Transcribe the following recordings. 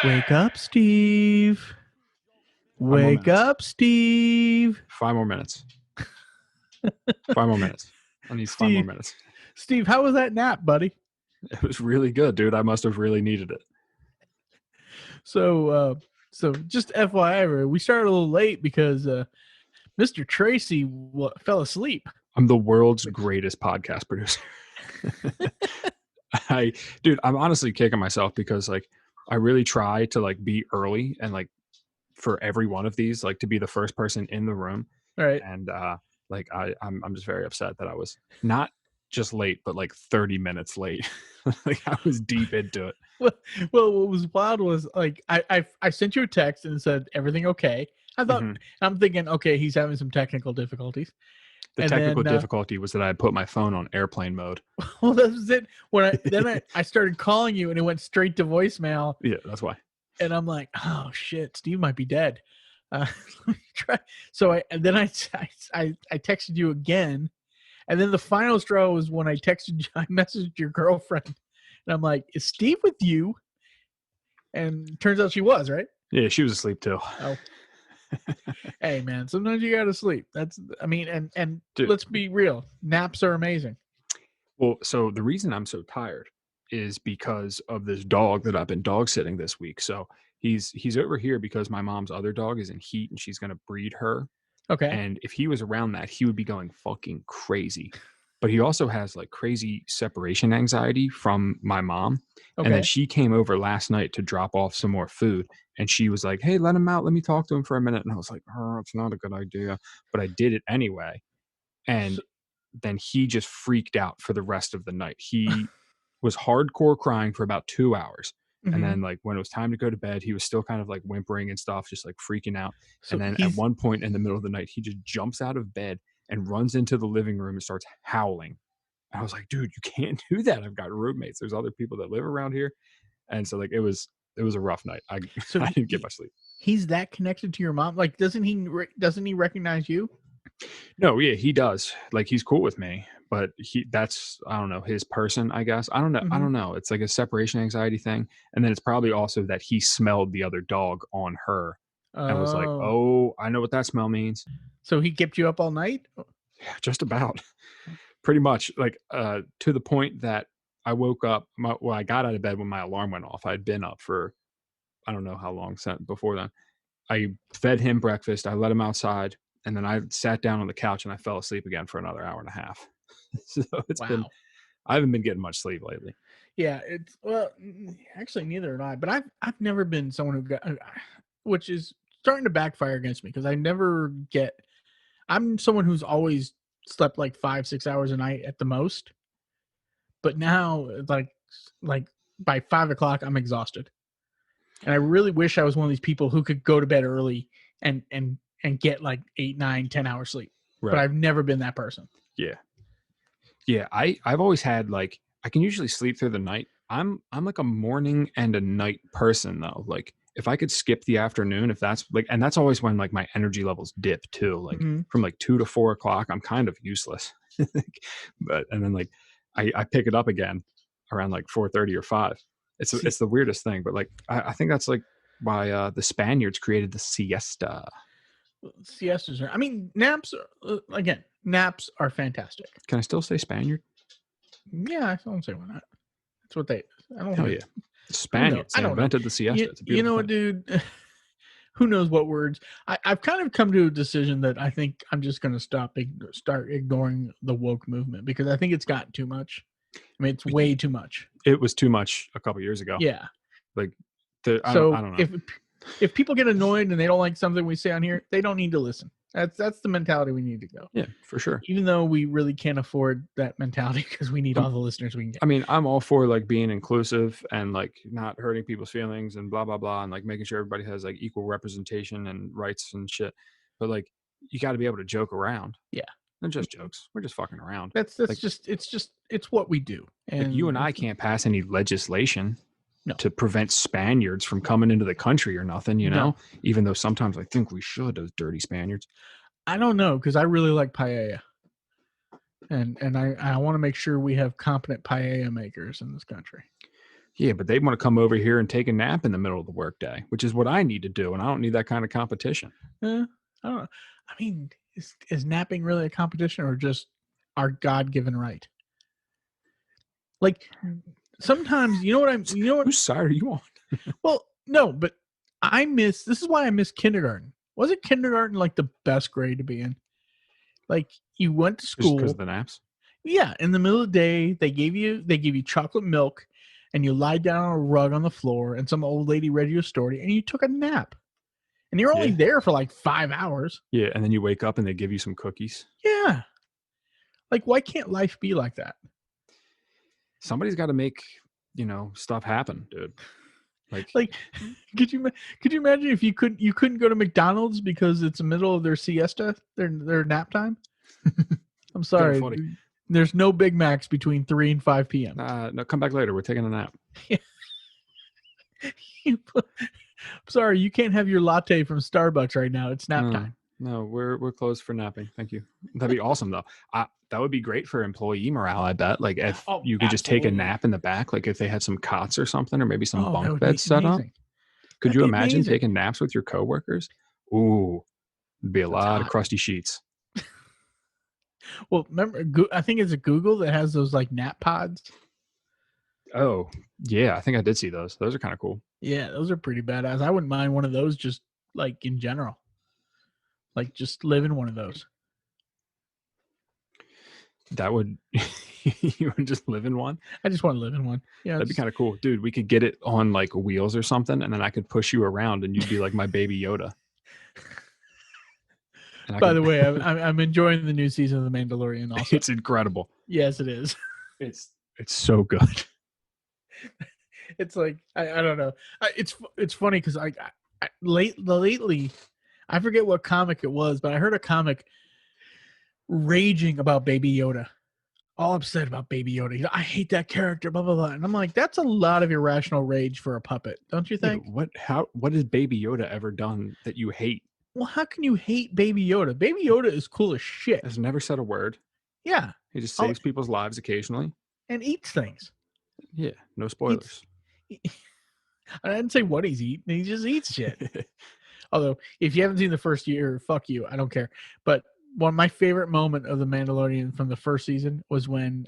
Wake up, Steve. 5 more Wake minutes. up, Steve. 5 more minutes. 5 more minutes. I need 5 more Steve, minutes. Steve, how was that nap, buddy? It was really good, dude. I must have really needed it. So just FYI, we started a little late because Mr. Tracy fell asleep. I'm the world's greatest podcast producer. I'm honestly kicking myself because I really try to be early and for every one of these, to be the first person in the room. All right. And I'm just very upset that I was not just late, but 30 minutes late. I was deep into it. Well, what was wild was I sent you a text and said everything okay. I thought I'm thinking okay, he's having some technical difficulties. The technical difficulty was that I had put my phone on airplane mode. Well, that was it. When I started calling you and it went straight to voicemail. Yeah, that's why. And I'm like, oh shit, Steve might be dead. Let me try. So I texted you again, and then the final straw was when I messaged your girlfriend, and I'm like, is Steve with you? And turns out she was, right? Yeah, she was asleep too. Oh. Hey man, sometimes you gotta sleep. And Dude, let's be real, naps are amazing. Well, so the reason I'm so tired is because of this dog that I've been dog sitting this week. So he's over here because my mom's other dog is in heat and she's gonna breed her. Okay. And if he was around that, he would be going fucking crazy. But he also has crazy separation anxiety from my mom. Okay. And then she came over last night to drop off some more food. And she was like, hey, let him out. Let me talk to him for a minute. And I was like, oh, it's not a good idea. But I did it anyway. And then he just freaked out for the rest of the night. He was hardcore crying for about 2 hours. And then when it was time to go to bed, he was still kind of whimpering and stuff, just freaking out. So and then at one point in the middle of the night, he just jumps out of bed and runs into the living room and starts howling. And I was like, dude, you can't do that. I've got roommates. There's other people that live around here. And so it was a rough night. I didn't get much sleep. He's that connected to your mom? Doesn't he recognize you? No, yeah, he does. He's cool with me, but that's, I don't know, his person, I guess. I don't know. I don't know. It's a separation anxiety thing. And then it's probably also that he smelled the other dog on her and was like, oh, I know what that smell means. So he kept you up all night? Yeah, just about. Pretty much to the point that I woke up, I got out of bed when my alarm went off. I'd been up for, I don't know how long before then. I fed him breakfast. I let him outside. And then I sat down on the couch and I fell asleep again for another hour and a half. So it's been, I haven't been getting much sleep lately. Yeah, actually neither have I, but I've never been someone who got, which is starting to backfire against me because I'm someone who's always slept 5-6 hours a night at the most. But now by 5 o'clock, I'm exhausted. And I really wish I was one of these people who could go to bed early and get 8, 9, 10 hours sleep. Right. But I've never been that person. Yeah. Yeah. I've always had I can usually sleep through the night. I'm a morning and a night person though. If I could skip the afternoon, if that's and that's always when my energy levels dip too. From 2 to 4 o'clock, I'm kind of useless. And then I pick it up again around 4:30 or 5. It's the weirdest thing, but I think that's why the Spaniards created the siesta. Siestas are, naps are fantastic. Can I still say Spaniard? Yeah, I don't say why not. That's what they, I don't know. Yeah. Spaniards invented the siesta. You know what, dude? Who knows what words? I've kind of come to a decision that I think I'm just going to start ignoring the woke movement because I think it's gotten too much. It's way too much. It was too much a couple years ago. Yeah. I don't know. If people get annoyed and they don't like something we say on here, they don't need to listen. That's the mentality we need to go. Yeah, for sure. Even though we really can't afford that mentality because we need all the listeners we can get. I'm all for being inclusive and not hurting people's feelings and blah blah blah and making sure everybody has equal representation and rights and shit. But you got to be able to joke around. Yeah. They're just jokes. We're just fucking around. That's it's what we do. And you and I can't pass any legislation no. to prevent Spaniards from coming into the country or nothing, you know, even though sometimes I think we should, those dirty Spaniards. I don't know, because I really like paella. And I want to make sure we have competent paella makers in this country. Yeah, but they want to come over here and take a nap in the middle of the workday, which is what I need to do, and I don't need that kind of competition. I don't know. I mean, is napping really a competition or just our God-given right? Like sometimes, you know what I'm, you know what? Whose side are you on? Well, no, but this is why I miss kindergarten. Wasn't kindergarten like the best grade to be in? Like you went to Just because school, of the naps? yeah, in the middle of the day, they gave you chocolate milk and you lied down on a rug on the floor and some old lady read you a story and you took a nap. And you're only Yeah. there for like 5 hours. Yeah, and then you wake up and they give you some cookies. Yeah. Like why can't life be like that? Somebody's got to make, stuff happen, dude. Like could you imagine if you couldn't go to McDonald's because it's the middle of their siesta, their nap time? I'm Kind of sorry. funny. There's no Big Macs between 3 and 5 p.m. No, come back later. We're taking a nap. I'm sorry, you can't have your latte from Starbucks right now. It's nap time. No, we're closed for napping. Thank you. That'd be awesome though. That would be great for employee morale. I bet. Like if you could just take a nap in the back, like if they had some cots or something, or maybe some That bunk would beds be set up. amazing. Could That'd you be imagine amazing. taking naps with your coworkers? Ooh, it'd be a That's lot of hot. crusty sheets. Well, remember, I think it's a Google that has those like nap pods. Oh, yeah, I think I did see those. Those are kind of cool. Yeah, those are pretty badass. I wouldn't mind one of those just like in general. Like just live in one of those. That would you would just live in one? I just want to live in one. Yeah. That'd be kind of cool. Dude, we could get it on like wheels or something, and then I could push you around and you'd be like my baby Yoda. And By the way, I'm enjoying the new season of The Mandalorian also. It's incredible. Yes, it is. It's so good. It's like I don't know. It's funny because lately I forget what comic it was, but I heard a comic raging about Baby Yoda, all upset about Baby Yoda. I hate that character, blah blah blah. And I'm like, that's a lot of irrational rage for a puppet, don't you think? Yeah, what has Baby Yoda ever done that you hate? Well, how can you hate Baby Yoda? Baby Yoda is cool as shit. Has never said a word. Yeah, He just saves people's lives occasionally and eats things. Yeah, no spoilers. I didn't say what he's eating. He just eats shit. Although, if you haven't seen the first year, fuck you. I don't care. But one of my favorite moment of The Mandalorian from the first season was when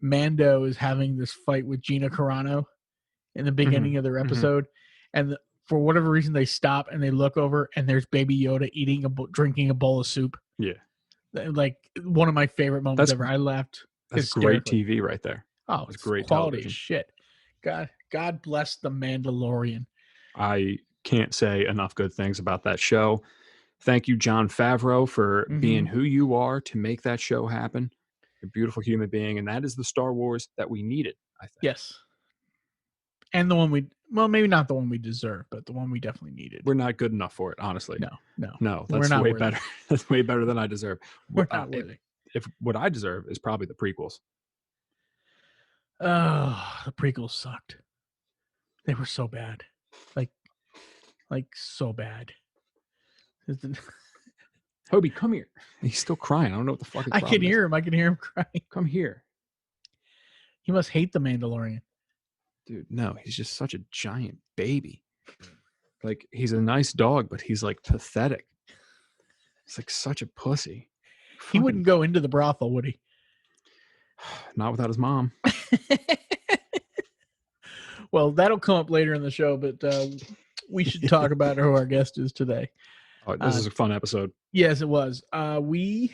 Mando is having this fight with Gina Carano in the beginning of their episode. And for whatever reason, they stop and they look over and there's Baby Yoda drinking a bowl of soup. Yeah. Like one of my favorite moments ever. I laughed. That's great TV right there. Oh, it's great quality television. Shit. God bless The Mandalorian. I can't say enough good things about that show. Thank you, Jon Favreau, for being who you are to make that show happen. You're a beautiful human being, and that is the Star Wars that we needed, I think. Yes. And the one maybe not the one we deserve, but the one we definitely needed. We're not good enough for it, honestly. No. That's way better. That's way better than I deserve. We're not worthy. If what I deserve is probably the prequels. Oh, the prequels sucked. They were so bad. Like so bad. Hobie, come here. He's still crying. I don't know what the fuck his problem is. I can hear him crying. Come here. He must hate the Mandalorian. Dude, no, he's just such a giant baby. Like, he's a nice dog, but he's like pathetic. He's like such a pussy. He wouldn't go into the brothel, would he? Not without his mom. Well, that'll come up later in the show, but we should talk about who our guest is today. Oh, this is a fun episode. Yes, it was. We've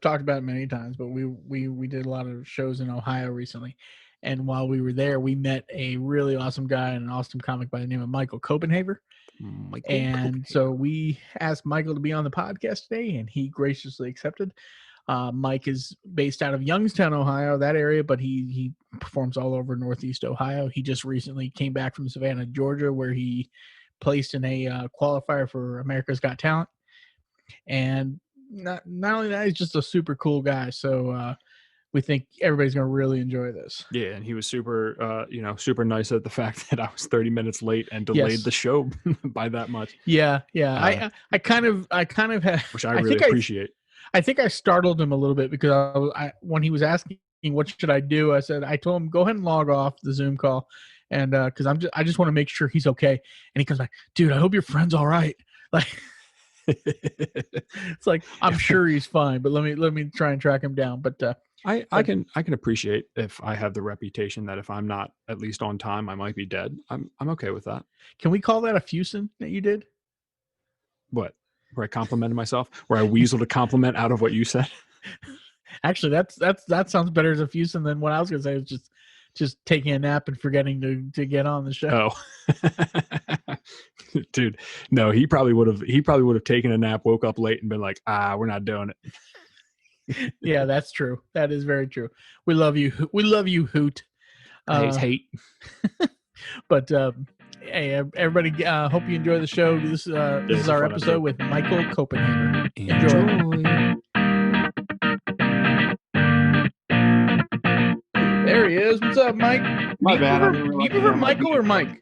talked about it many times, but we did a lot of shows in Ohio recently. And while we were there, we met a really awesome guy and an awesome comic by the name of Michael Copenhaver. So we asked Michael to be on the podcast today, and he graciously accepted. Mike is based out of Youngstown, Ohio, that area, but he performs all over Northeast Ohio. He just recently came back from Savannah, Georgia, where he placed in a qualifier for America's Got Talent. And not only that, he's just a super cool guy. So we think everybody's going to really enjoy this. Yeah, and he was super, super nice at the fact that I was 30 minutes late and delayed the show by that much. Yeah. I kind of have, which I really appreciate. I think I startled him a little bit because when he was asking what should I do? I told him, go ahead and log off the Zoom call. And because I just want to make sure he's okay. And he comes back, dude, I hope your friend's all right. Like, it's like, I'm sure he's fine, but let me try and track him down. But I can appreciate if I have the reputation that if I'm not at least on time, I might be dead. I'm okay with that. Can we call that a fusin that you did? What? Where I complimented myself? Where I weaseled a compliment out of what you said? Actually, that sounds better as a fusin than what I was gonna say. Was just taking a nap and forgetting to get on the show. Oh, dude, no, he probably would have taken a nap, woke up late, and been like, we're not doing it. Yeah, that's true. That is very true. We love you. We love you, Hoot. I hate. But hey, everybody, hope you enjoy the show. This is our episode with Michael Copenhaver. Enjoy. There he is. What's up, Mike? My bad. You prefer Michael or Mike?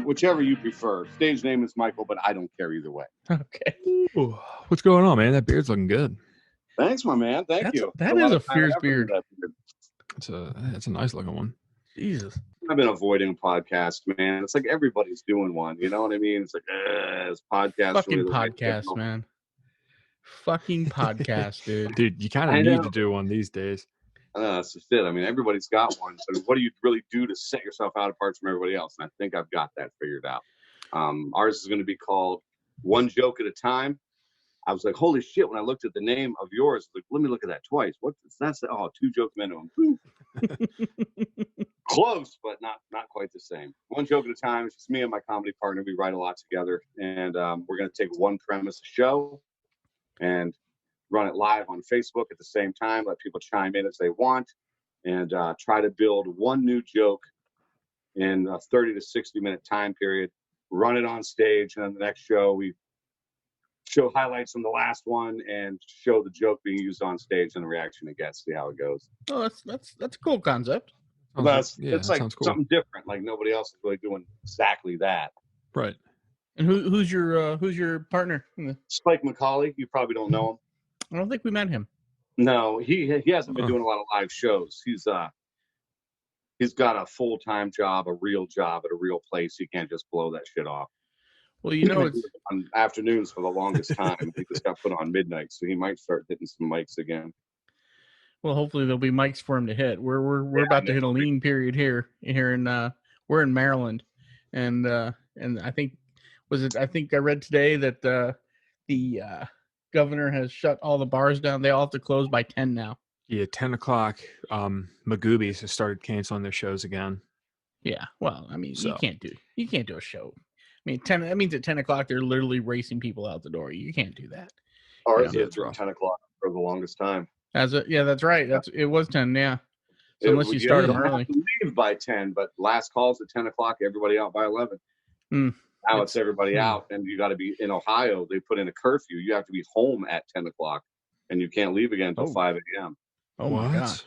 Whichever you prefer. Stage name is Michael, but I don't care either way. Okay. Ooh, what's going on, man? That beard's looking good. Thanks, my man. Thank you. That is a fierce beard. It's a nice looking one. Jesus. I've been avoiding podcasts, man. It's like everybody's doing one. You know what I mean? It's like, it's podcast. Fucking podcast, man. Fucking podcast, dude. Dude, you kind of need to do one these days. That's just it. I mean, everybody's got one. So what do you really do to set yourself out apart from everybody else? And I think I've got that figured out. Ours is going to be called One Joke at a Time. I was like, holy shit, when I looked at the name of yours, like, let me look at that twice. That's two joke minimum. Close, but not quite the same. One joke at a time. It's just me and my comedy partner. We write a lot together. And we're going to take one premise a show and run it live on Facebook at the same time, let people chime in as they want, and try to build one new joke in a 30 to 60-minute time period, run it on stage, and on the next show, we show highlights from the last one and show the joke being used on stage and the reaction it gets, see how it goes. Oh, that's a cool concept. It's like cool. Something different, like nobody else is really doing exactly that. Right. And who's your partner? Spike McCauley, you probably don't know him. I don't think we met him. No, he hasn't been doing a lot of live shows. He's got a full-time job, a real job at a real place. He can't just blow that shit off. Well, it's on afternoons for the longest time. He just got put on midnight, so he might start hitting some mics again. Well, hopefully there'll be mics for him to hit. We're about to hit a lean period here in we're in Maryland, and I think I read today that the governor has shut all the bars down. They all have to close by 10 now. Yeah, 10 o'clock. Magoobies has started canceling their shows again. Yeah, well, I mean, you can't do a show. I mean, that means at 10 o'clock they're literally racing people out the door. You can't do that. Ours is at 10 o'clock for the longest time. Yeah, that's right. It was 10. Yeah. So unless you start them early, have to leave by 10. But last calls at 10 o'clock. Everybody out by 11. Now it's everybody out, and you got to be in Ohio. They put in a curfew. You have to be home at 10 o'clock, and you can't leave again until 5 a.m. Oh my God!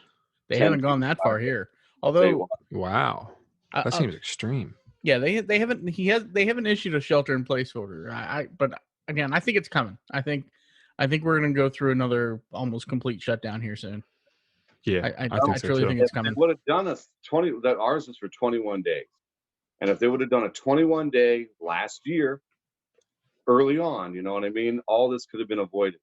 They haven't gone that far here. Although, wow, that seems extreme. Yeah, they haven't. They haven't issued a shelter-in-place order. But again, I think it's coming. I think we're going to go through another almost complete shutdown here soon. Yeah, I truly think it's coming. They would have done that ours is for 21 days. And if they would have done a 21-day last year, early on, you know what I mean? All this could have been avoided.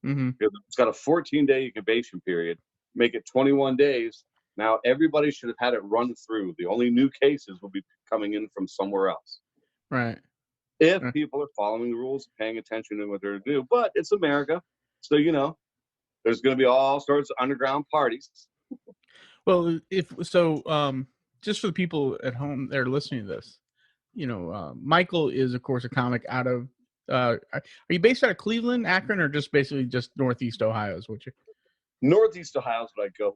Mm-hmm. It's got a 14-day incubation period. Make it 21 days. Now, everybody should have had it run through. The only new cases will be coming in from somewhere else. Right. If people are following the rules, paying attention to what they're doing. But it's America. So, there's going to be all sorts of underground parties. Well, just for the people at home that are listening to this, Michael is, of course, a comic out of. Are you based out of Cleveland, Akron, or just basically just Northeast Ohio? Is what you? Northeast Ohio is what I go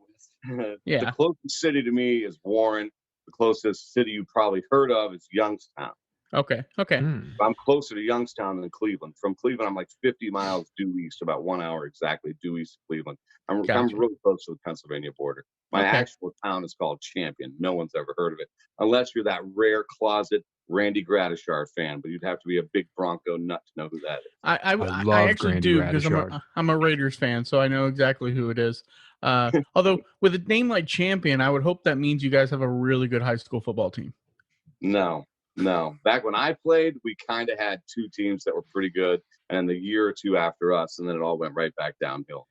with. Yeah. The closest city to me is Warren. The closest city you probably heard of is Youngstown. Okay. I'm closer to Youngstown than Cleveland. From Cleveland, I'm like 50 miles due east, about 1 hour exactly due east of Cleveland. I'm really close to the Pennsylvania border. My actual town is called Champion. No one's ever heard of it, unless you're that rare closet Randy Gradishar fan. But you'd have to be a big Bronco nut to know who that is. I actually do, because I'm a Raiders fan, so I know exactly who it is. Although with a name like Champion, I would hope that means you guys have a really good high school football team. No. Back when I played, we kind of had 2 teams that were pretty good, and the year or 2 after us, and then it all went right back downhill.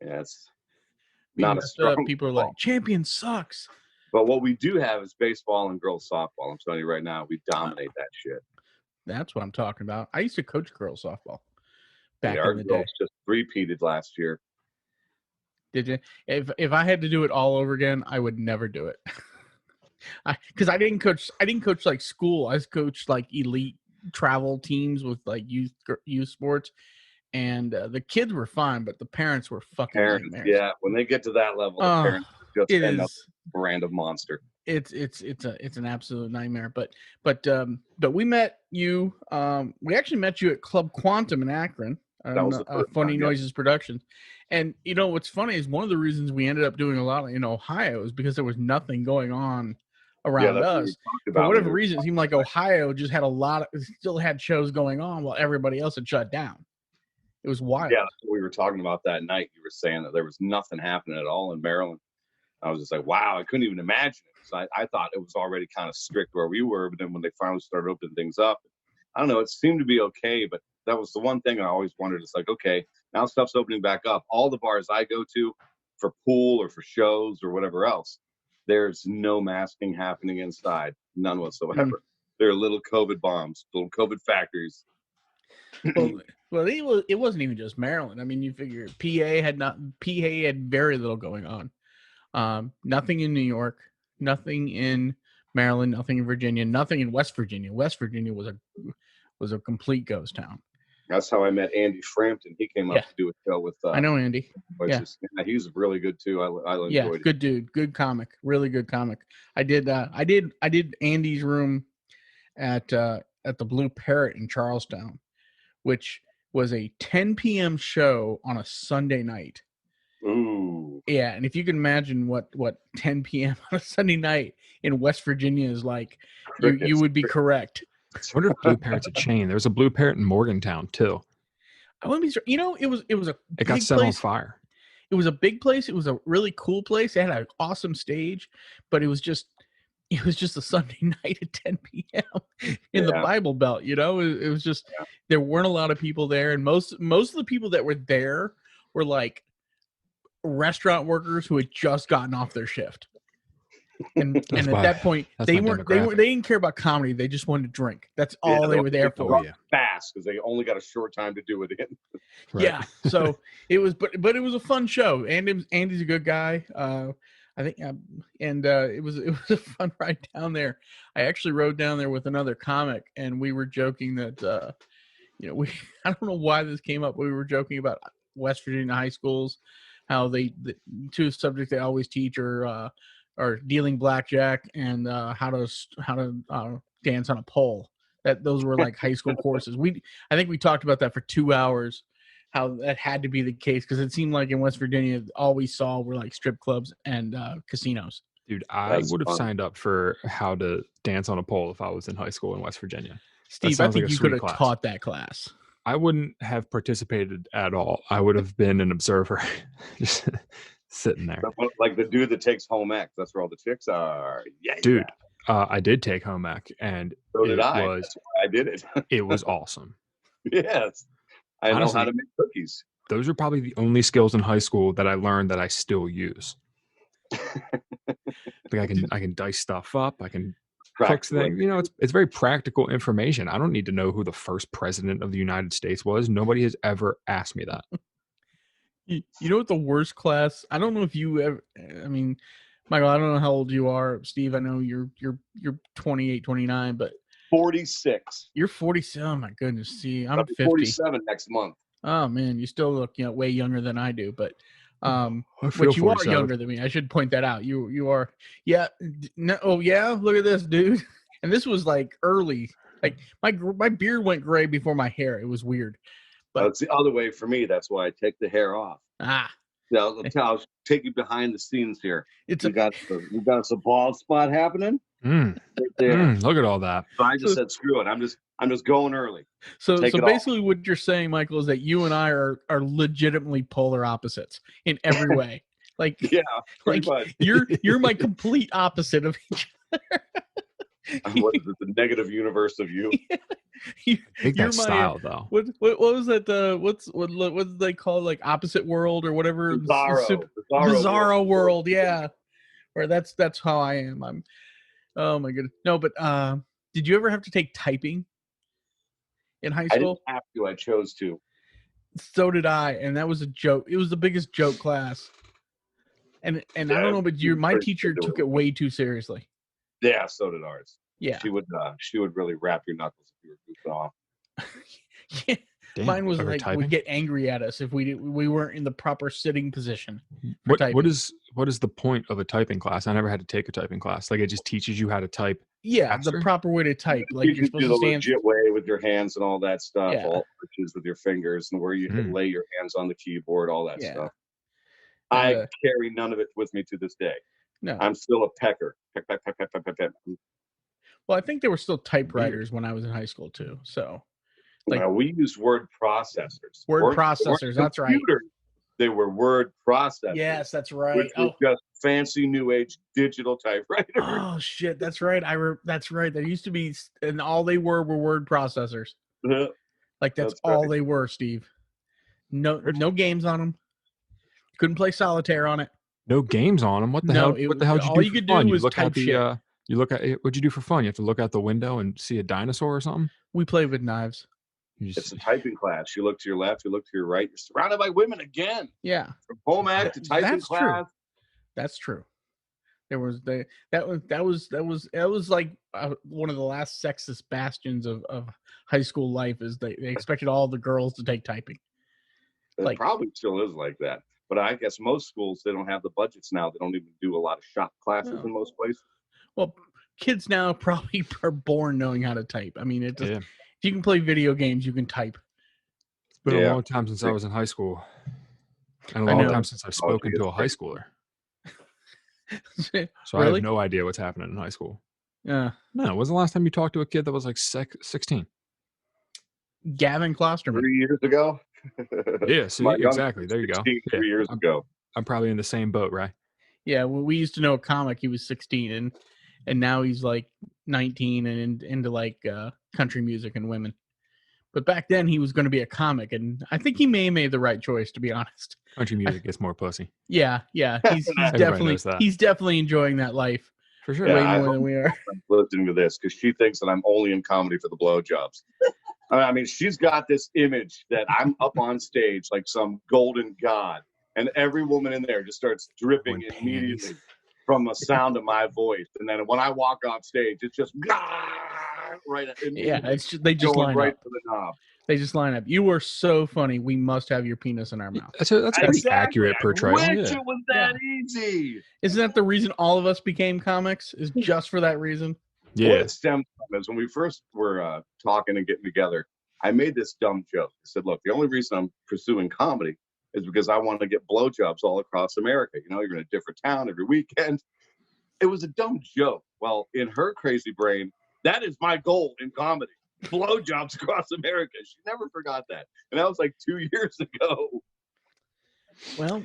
Yeah, it's not a strong people are football. like, Champion sucks. But what we do have is baseball and girls softball. I'm telling you right now, we dominate that shit. That's what I'm talking about. I used to coach girls softball back Our in the day. girls just repeated last year. Did you? If I had to do it all over again, I would never do it. Because I didn't coach like school. I coached like elite travel teams with like youth sports, and the kids were fine, but the parents were fucking nightmares. Yeah, when they get to that level, the parents just end up a brand of monster. It's an absolute nightmare. But we met you. We actually met you at Club Quantum in Akron. That was Funny Noises Productions. And you know what's funny is one of the reasons we ended up doing a lot in Ohio is because there was nothing going on around us. For whatever reason, it seemed like Ohio just had still had shows going on while everybody else had shut down. It was wild. Yeah, we were talking about that night. You were saying that there was nothing happening at all in Maryland. I was just like, wow, I couldn't even imagine it. So I thought it was already kind of strict where we were, but then when they finally started opening things up, I don't know, it seemed to be okay, but that was the one thing I always wondered. It's like, okay, now stuff's opening back up. All the bars I go to for pool or for shows or whatever else, there's no masking happening inside, none whatsoever. There are little COVID bombs, little COVID factories. Well, it wasn't even just Maryland. I mean, you figure PA had very little going on. Nothing in New York, nothing in Maryland, nothing in Virginia, nothing in West Virginia. West Virginia was a complete ghost town. That's how I met Andy Frampton. He came up to do a show with. I know Andy. Yeah, he's really good too. I enjoyed it. Good dude, good comic, really good comic. I did Andy's room at the Blue Parrot in Charlestown, which was a 10 p.m. show on a Sunday night. Ooh. Yeah, and if you can imagine what 10 p.m. on a Sunday night in West Virginia is like, you would be correct. I wonder if Blue Parrot's a chain. There was a Blue Parrot in Morgantown too. I wouldn't be sure. It got set on fire. It was a big place. It was a really cool place. It had an awesome stage, but it was just a Sunday night at 10 p.m. in the Bible Belt. It was just there weren't a lot of people there, and most of the people that were there were like restaurant workers who had just gotten off their shift. And at that point, they didn't care about comedy. They just wanted to drink. That's all they were there for. Fast because they only got a short time to do it in. Right. Yeah, so it was, but it was a fun show. And Andy's a good guy. I think, it was a fun ride down there. I actually rode down there with another comic, and we were joking that I don't know why this came up. But we were joking about West Virginia high schools, how the two subjects they always teach are dealing blackjack and how to dance on a pole. Those were like high school courses. I think we talked about that for 2 hours, how that had to be the case because it seemed like in West Virginia all we saw were like strip clubs and casinos. Dude, I would have signed up for how to dance on a pole if I was in high school in West Virginia. Steve, I think you could have taught that class. I wouldn't have participated at all. I would have been an observer, just sitting there. Like the dude that takes home ec. That's where all the chicks are. Yeah, dude. I did take home ec, and so did I. That's why I did it. It was awesome. Yes, I know how to make cookies. Those are probably the only skills in high school that I learned that I still use. Like I can dice stuff up. I can cook things. It's very practical information. I don't need to know who the first president of the United States was. Nobody has ever asked me that. You know what the worst class? I don't know if you ever. I mean, Michael, I don't know how old you are. Steve, I know you're 28, 29, but 46. You're 47. Oh my goodness. See, I'm 50. 47 next month. Oh man, you still look way younger than I do, but but you are younger than me. I should point that out. You are. Yeah. No. Oh yeah. Look at this, dude. And this was like early. Like my beard went gray before my hair. It was weird. But it's the other way for me. That's why I take the hair off. I'll take you behind the scenes here. You got a bald spot happening. Right there. Look at all that. So I just said, screw it. I'm just going early. So basically, what you're saying, Michael, is that you and I are legitimately polar opposites in every way. Like, Yeah, pretty like much. you're my complete opposite of each What is it? The negative universe of you. other. You, I think you're that's my style though. what was that? What did they call it? Like opposite world or whatever? Bizarro world. Yeah, or that's how I am. I'm. Oh my goodness. No, but did you ever have to take typing in high I didn't school? have to. I chose to. So did I, and that was a joke. It was the biggest joke class. And I Yeah, don't know, but my pretty teacher good to took it. it way too seriously. Yeah, so did ours. Yeah. She would really wrap your knuckles if you were goofing off. Yeah. Damn, Mine was ever like typing? would get angry at us if we weren't in the proper sitting position for typing. What is the point of a typing class? I never had to take a typing class. Like it just teaches you how to type. Yeah, faster? the proper way to type. Like You you're can do supposed the to stand. legit way with your hands and all that stuff. Yeah. All touches with your fingers and where you lay your hands on the keyboard, all that Yeah. stuff. And, I carry none of it with me to this day. No. I'm still a pecker. Peck, peck, peck, peck, peck, peck, peck. Well, I think there were still typewriters when I was in high school too. So like Now, we used word processors. word They weren't processors. That's right. computers. They were word processors. Yes, that's right. Which was just fancy new age digital typewriters. Oh shit, that's right. That's right. There used to be, and all they were word processors. Like that's all right. they were, Steve. No games on them. Couldn't play solitaire on it. No games on them. What the hell? What the hell did you all do you for could fun? do was you look type at the shit. you look at it. What'd you do for fun? You have to look out the window and see a dinosaur or something. We played with knives. It's a typing class. You look to your left, you look to your right. You're surrounded by women again. Yeah. From home ec to typing class. True. That's true. There was that was like one of the last sexist bastions of high school life. Is they expected all the girls to take typing. It probably still is like that. But I guess most schools, they don't have the budgets now. They don't even do a lot of shop classes in most places. Well, kids now probably are born knowing how to type. I mean, if you can play video games, you can type. It's been a long time since I was in high school. And a long time since I've spoken to a high schooler. So I have no idea what's happening in high school. Yeah. No, when was the last time you talked to a kid that was like 16? Gavin Klosterman. 3 years ago. Yeah, see, exactly. There you go. 3 years ago. I'm probably in the same boat, right? Yeah, well, we used to know a comic. He was 16, and now he's like 19 and into like country music and women. But back then he was going to be a comic, and I think he may have made the right choice, to be honest. Country music gets more pussy. Yeah, he's definitely enjoying that life. For sure. Way more than we are. Listening to this because she thinks that I'm only in comedy for the blowjobs. I mean, she's got this image that I'm up on stage like some golden god, and every woman in there just starts dripping immediately from the sound of my voice. And then when I walk off stage, it's just right. Yeah, it's just, they just line right up. to the knob. They just line up. You are so funny. We must have your penis in our mouth. That's a pretty accurate portrayal. I wish it was that easy. Isn't that the reason all of us became comics? Is just for that reason? Yeah. What it stems from is when we first were talking and getting together, I made this dumb joke. I said, look, the only reason I'm pursuing comedy is because I want to get blowjobs all across America. You know, you're in a different town every weekend. It was a dumb joke. Well, in her crazy brain, that is my goal in comedy. Blowjobs across America. She never forgot that. And that was like 2 years ago. Well,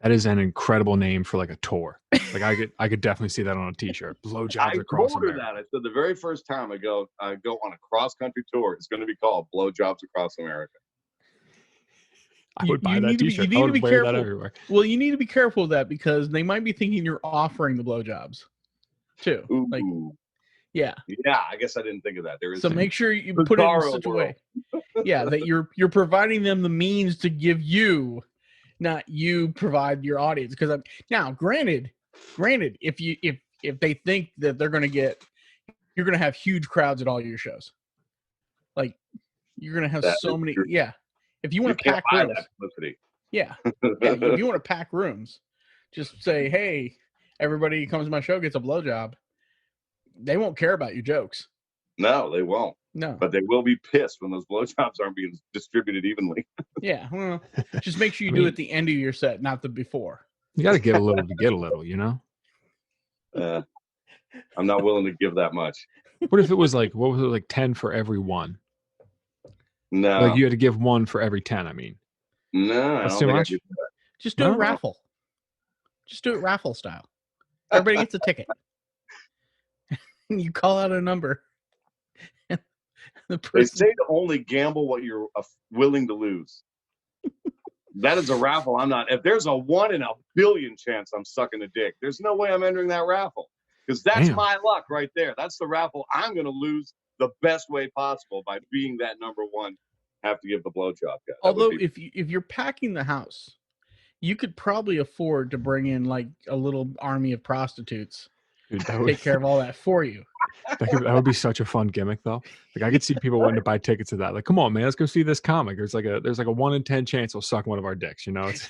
that is an incredible name for like a tour. Like I could definitely see that on a t-shirt. Blowjobs across America. I said the very first time I go on a cross-country tour, it's going to be called Blowjobs Across America. I would buy that t-shirt. I would wear that everywhere. Well, you need to be careful of that because they might be thinking you're offering the blowjobs too. Ooh. Like, yeah. Yeah, I guess I didn't think of that. There is so make sure you put it in such a way. Yeah, that you're providing them the means to give you, not you provide your audience. Because now, granted, if they think that you're gonna have huge crowds at all your shows, like you're gonna have so many. True. Yeah, if you want to pack rooms, yeah, if you want to pack rooms, just say, hey, everybody who comes to my show gets a blowjob. They won't care about your jokes. No, they won't. No. But they will be pissed when those blowjobs aren't being distributed evenly. Yeah. Well, just make sure you do it at the end of your set, not the before. You got to get a little to get a little, you know? I'm not willing to give that much. What if it was like, 10 for every one? No. Like you had to give one for every 10, I mean. No. That's too much? Just do a raffle. Just do it raffle style. Everybody gets a ticket. You call out a number. The They person. say to only gamble what you're willing to lose. That is a raffle. I'm not. If there's a 1 in a billion chance I'm sucking a dick, there's no way I'm entering that raffle, because that's Damn. my luck right there. That's the raffle I'm going to lose the best way possible by being that number one. Have to give the blowjob guy. Although if you're packing the house, you could probably afford to bring in like a little army of prostitutes. Dude, Take care of all that for you. That would be such a fun gimmick, though. Like, I could see people wanting to buy tickets to that. Like, come on, man, let's go see this comic. There's like a 1 in 10 chance he'll suck one of our dicks. You know, it's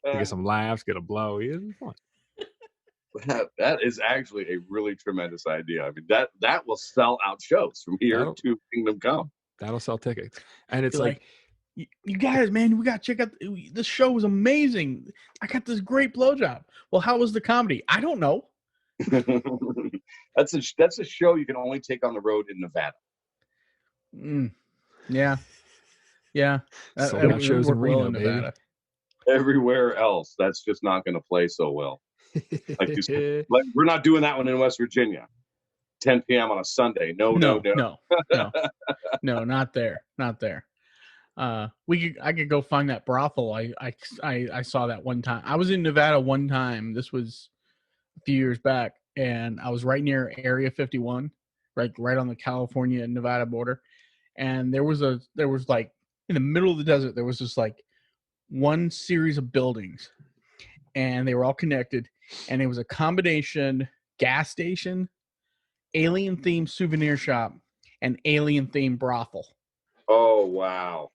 get some laughs, get a blow. It'd be fun. That is actually a really tremendous idea. I mean, that will sell out shows from here to Kingdom Come. That'll sell tickets, and it's like you guys, man, we got to check out. This show was amazing. I got this great blowjob. Well, how was the comedy? I don't know. That's a show you can only take on the road in Nevada. Yeah. Sold out shows in Reno, baby. Everywhere else, that's just not going to play so well. Like we're not doing that one in West Virginia. 10 p.m. on a Sunday. No, not there. I could go find that brothel. I saw that one time. I was in Nevada one time. This was a few years back, and I was right near Area 51, right on the California and Nevada border. And there was like in the middle of the desert, there was just like one series of buildings, and they were all connected, and it was a combination gas station, alien themed souvenir shop, and alien themed brothel. Oh, wow.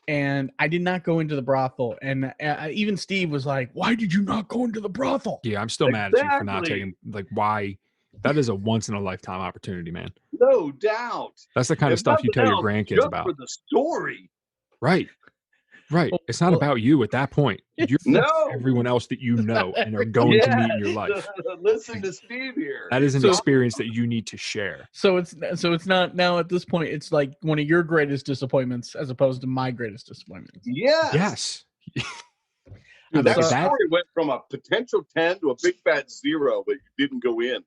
And I did not go into the brothel. And even Steve was like, why did you not go into the brothel? Yeah, I'm still mad at you for not taking, like, why? That is a once in a lifetime opportunity, man. No doubt. That's the kind of stuff you tell your grandkids about. For the story. Right. It's not about you at that point. You're everyone else that you know and are going to meet in your life. Listen to Steve here. That is an experience that you need to share. So it's not now at this point. It's like one of your greatest disappointments as opposed to my greatest disappointments. Yes. Dude, that story went from a potential 10 to a big fat 0, but you didn't go in.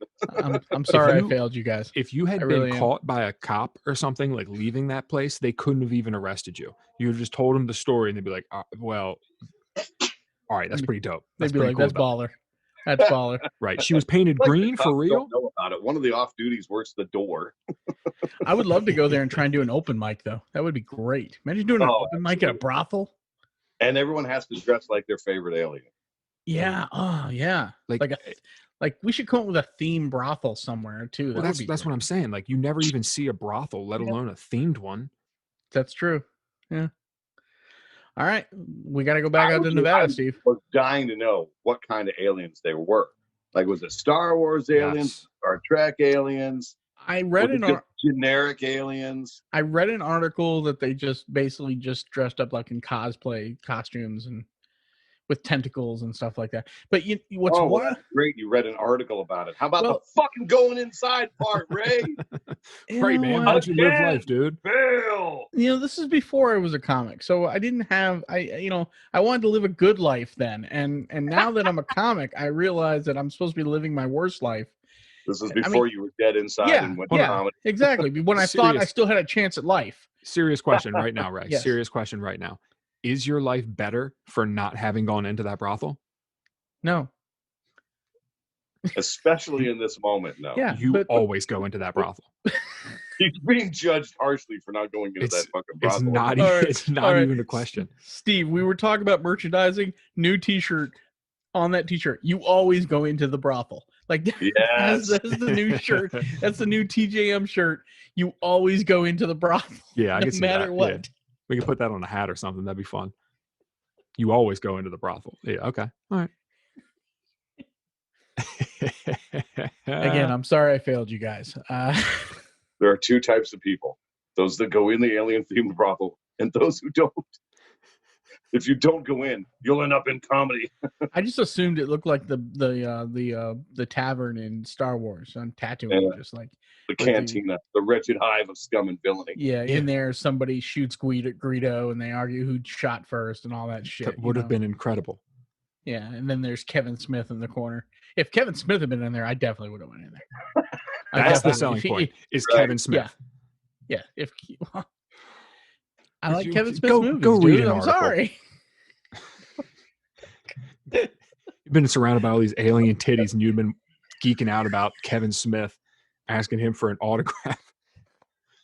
I'm sorry I failed you guys. If you had been caught by a cop or something, like leaving that place, they couldn't have even arrested you. You would just told them the story, and they'd be like, well, all right, that's pretty dope. They'd be like, that's baller. That's baller. Right. She was painted green for real? Don't know about it. One of the off duties works the door. I would love to go there and try and do an open mic, though. That would be great. Imagine doing an open mic at a brothel. And everyone has to dress like their favorite alien. Yeah. Oh, yeah. Like we should come up with a theme brothel somewhere too. Well, that's what I'm saying. Like, you never even see a brothel, let alone a themed one. That's true. Yeah. All right, we got to go back out to Nevada, Steve. I was dying to know what kind of aliens they were. Like, was it Star Wars aliens, Star Trek aliens? I read generic aliens. I read an article that they just basically just dressed up like in cosplay costumes and with tentacles and stuff like that. But that's great. You read an article about it. How about the fucking going inside part, Ray? Right, man. Why don't you live life, dude? Bill. This is before I was a comic, so I didn't have I wanted to live a good life then, and now that I'm a comic, I realize that I'm supposed to be living my worst life. This is before you were dead inside and went to comedy. Exactly. When I thought I still had a chance at life. Serious question right now, Ray. Yes. Serious question right now. Is your life better for not having gone into that brothel? No. Especially in this moment, no. Yeah, you always go into that brothel. He's being judged harshly for not going into that fucking brothel. It's not even a question. Steve, we were talking about merchandising. New T-shirt. On that T-shirt, you always go into the brothel. Like, that's the new shirt. That's the new TJM shirt. You always go into the brothel. Yeah, I can see that. No matter what. Yeah. We can put that on a hat or something. That'd be fun. You always go into the brothel. Yeah, okay. All right. Again, I'm sorry I failed you guys. There are two types of people. Those that go in the alien-themed brothel and those who don't. If you don't go in, you'll end up in comedy. I just assumed it looked like the tavern in Star Wars on Tatooine, just like the cantina, the wretched hive of scum and villainy. Yeah, in there somebody shoots Greedo and they argue who shot first and all that shit. That would have been incredible. Yeah, and then there's Kevin Smith in the corner. If Kevin Smith had been in there, I definitely would have went in there. That's the selling point. Is Right. Kevin Smith? Yeah. I If like you- Kevin Smith's go movies. read Dude. an I'm article. sorry. You've been surrounded by all these alien titties, and you've been geeking out about Kevin Smith, asking him for an autograph.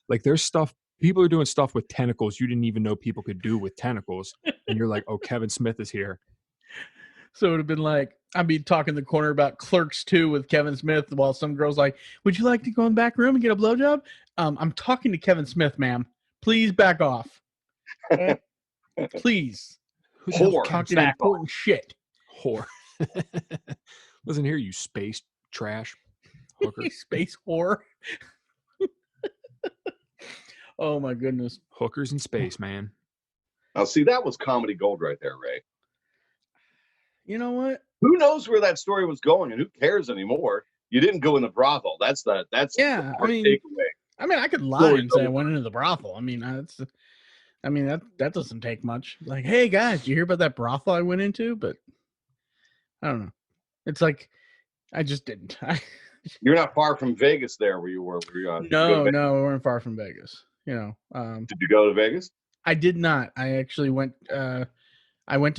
Like, there's stuff. People are doing stuff with tentacles you didn't even know people could do with tentacles, and you're like, "Oh, Kevin Smith is here." So it would have been like, I'd be talking in the corner about Clerks 2 with Kevin Smith while some girl's like, would you like to go in the back room and get a blowjob? I'm talking to Kevin Smith, ma'am. Please back off. Okay? Please. Who's Whore. Talking Back important shit. Whore. Wasn't here, you space trash hooker. Space whore. Oh my goodness. Hookers in space, man. Now, see, that was comedy gold right there, Ray. You know what? Who knows where that story was going, and who cares anymore? You didn't go in the brothel. That's Yeah, the hard takeaway. I mean, I could lie Story's and say I over. went into the brothel. I mean, that doesn't take much. Like, hey guys, did you hear about that brothel I went into? But I don't know. It's like I just didn't. You're not far from Vegas there where you were. Did you go to No, Vegas? we weren't far from Vegas. You know, Did you go to Vegas? I did not. I actually went. I was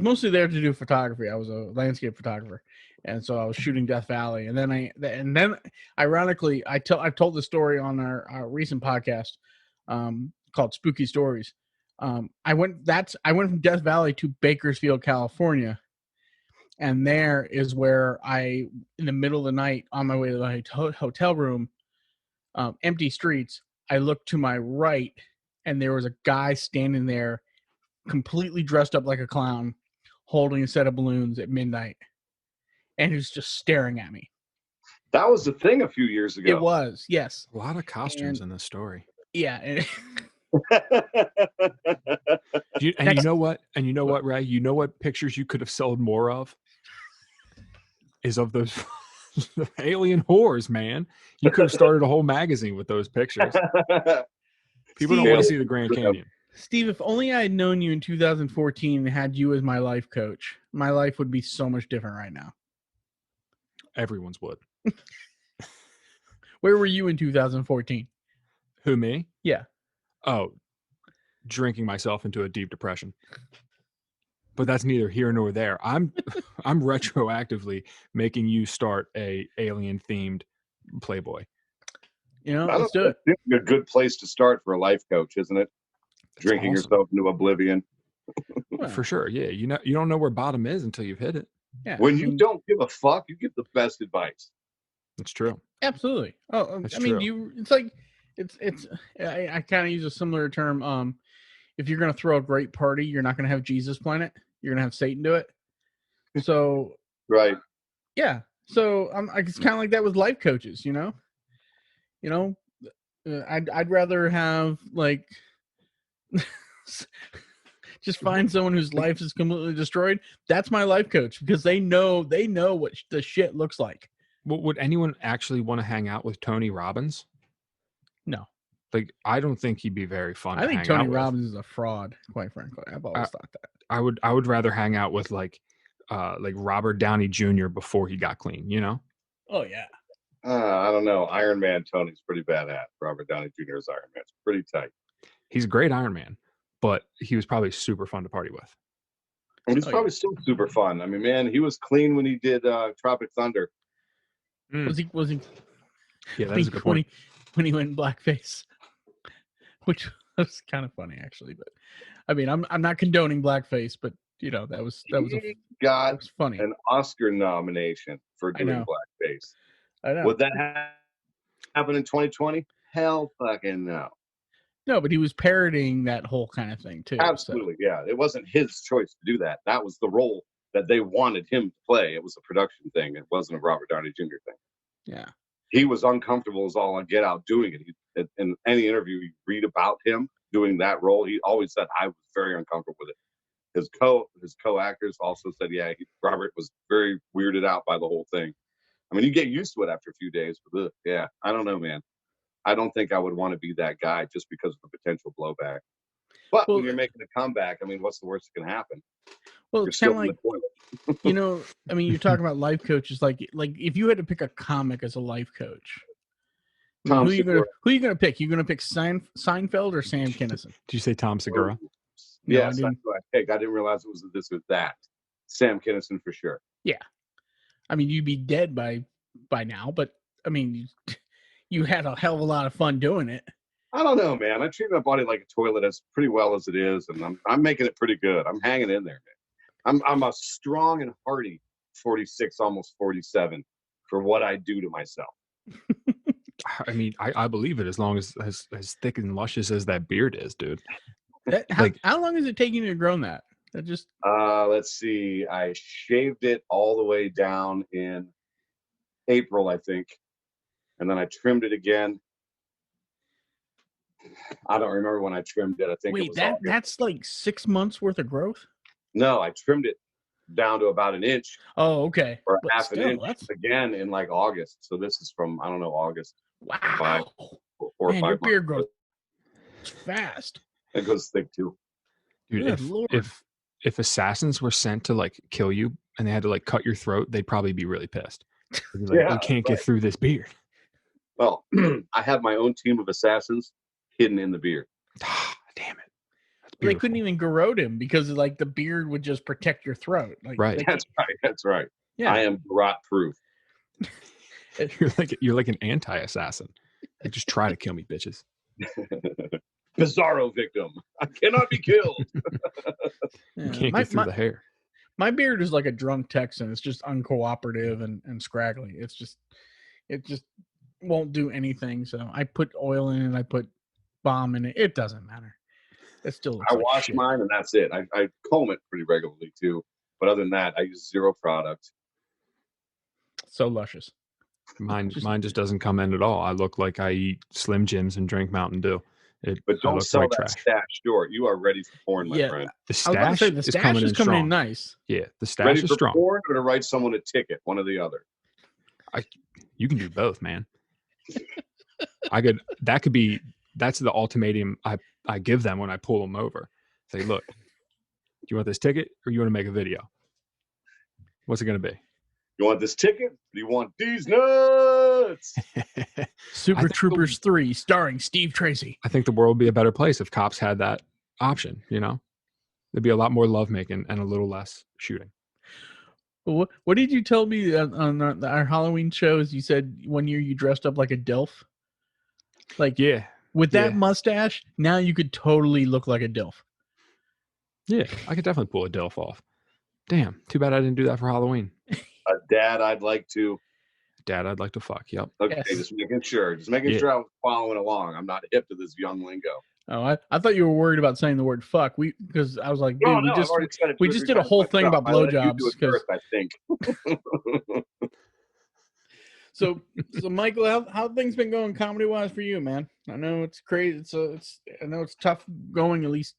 mostly there to do photography. I was a landscape photographer, and so I was shooting Death Valley. And then ironically, I've told the story on our recent podcast called Spooky Stories. I went from Death Valley to Bakersfield, California, and there is where in the middle of the night on my way to the hotel room, empty streets, I looked to my right, and there was a guy standing there completely dressed up like a clown, holding a set of balloons at midnight, and he was just staring at me. That was the thing a few years ago. It was, yes. A lot of costumes in this story. Yeah. And you know what? And you know what, Ray? You know what pictures you could have sold more of? Is of those alien whores, man. You could have started a whole magazine with those pictures. People don't want to see the Grand Canyon. Steve, if only I had known you in 2014 and had you as my life coach, my life would be so much different right now. Everyone's would. Where were you in 2014? Who, me? Yeah. Oh, drinking myself into a deep depression. But that's neither here nor there. I'm retroactively making you start a alien themed Playboy. You know, let's do it. It's a good place to start for a life coach, isn't it? Drinking yourself into oblivion. Well, for sure. Yeah. You don't know where bottom is until you've hit it. Yeah. When you don't give a fuck, you get the best advice. That's true. Absolutely. Oh, That's I mean, true. I kind of use a similar term. If you're going to throw a great party, you're not going to have Jesus plan it. You're going to have Satan do it. So, Right. Yeah. So it's kind of like that with life coaches, you know, I'd rather have like, just find someone whose life is completely destroyed. That's my life coach, because they know what the shit looks like. Well, would anyone actually want to hang out with Tony Robbins? No. Like, I don't think he'd be very fun. I think Tony Robbins is a fraud, quite frankly. I've always thought that. I would rather hang out with like Robert Downey Jr. before he got clean, you know? Oh yeah. I don't know. Iron Man Tony's pretty badass. Robert Downey Jr.'s Iron Man's pretty tight. He's a great Iron Man, but he was probably super fun to party with. And he's probably still super fun. I mean, man, he was clean when he did Tropic Thunder. Was he? Yeah, that's a good point. When he went in blackface, which was kind of funny actually. But I mean, I'm not condoning blackface, but you know that was funny. An Oscar nomination for doing blackface. I know. Would that happen in 2020? Hell fucking no. No, but he was parodying that whole kind of thing too. Absolutely, yeah. It wasn't his choice to do that. That was the role that they wanted him to play. It was a production thing. It wasn't a Robert Downey Jr. thing. Yeah. He was uncomfortable as all get out doing it. In any interview you read about him doing that role, he always said, I was very uncomfortable with it. His co-actors also said, yeah, Robert was very weirded out by the whole thing. I mean, you get used to it after a few days, but yeah, I don't know, man. I don't think I would want to be that guy just because of the potential blowback. But Well, when you're making a comeback, I mean, what's the worst that can happen? well, You're it's kind still of in like, the toilet. you know, I mean, you're talking about life coaches. Like if you had to pick a comic as a life coach, I mean, Tom who you Segura. gonna pick? You gonna pick Seinfeld or Sam Kinison? Did you say Tom Segura? No, I Yes, that's didn't. what I picked. I didn't realize it was this or that. Sam Kinison for sure. Yeah, I mean, you'd be dead by now, but I mean, you had a hell of a lot of fun doing it. I don't know, man. I treat my body like a toilet as pretty well as it is, and I'm making it pretty good. I'm hanging in there, man. I'm a strong and hearty 46, almost 47 for what I do to myself. I mean, I believe it as long as thick and luscious as that beard is, dude. How long is it taking you to grow that? That just Let's see. I shaved it all the way down in April, I think, and then I trimmed it again. I don't remember when I trimmed it. I think it was August. That's like 6 months worth of growth. No, I trimmed it down to about an inch. Oh, okay. Or but half still, an inch that's again in like August. So this is from, I don't know, August. wow. 4 or 5 your months. beard grows fast. It goes thick too. Dude, Good Lord. if assassins were sent to like kill you and they had to like cut your throat, they'd probably be really pissed. They'd be like, Yeah, we can't get through this beard. Well, I have my own team of assassins hidden in the beard. Damn it. They couldn't even garrote him because like the beard would just protect your throat. Like, Right. That's right. Yeah. I am garrote proof. You're like an anti-assassin. Like, just try to kill me, bitches. Bizarro victim. I cannot be killed. You can't get through the hair. My beard is like a drunk Texan. It's just uncooperative and scraggly. It just won't do anything. So I put oil in it. I put balm in it. It doesn't matter. It still looks I like wash shit. mine and that's it. I comb it pretty regularly too. But other than that, I use zero product. So luscious. Mine just doesn't come in at all. I look like I eat Slim Jims and drink Mountain Dew. But don't sell that stash short. You are ready for porn, my friend. The stash, the stash is coming in nice. Yeah, the stash ready is for strong. Porn or to write someone a ticket, one or the other. You can do both, man. That's the ultimatum I give them when I pull them over. Say, look, do you want this ticket or you want to make a video? What's it going to be? You want this ticket? Or do you want these nuts? Super Troopers 3 starring Steve Tracy. I think the world would be a better place if cops had that option, you know? There'd be a lot more lovemaking and a little less shooting. What did you tell me on our Halloween shows? You said one year you dressed up like a DILF. Like, yeah. With that mustache, now you could totally look like a DILF. Yeah, I could definitely pull a DILF off. Damn, too bad I didn't do that for Halloween. A dad I'd like to. Dad I'd like to fuck, yep. Okay, Yes. just making sure. Just making sure I was following along. I'm not hip to this young lingo. Oh, I thought you were worried about saying the word fuck. Because I was like, dude, we just did a whole thing about blowjobs. I think. So Michael, how things been going comedy wise for you, man? I know it's crazy. I know it's tough going. At least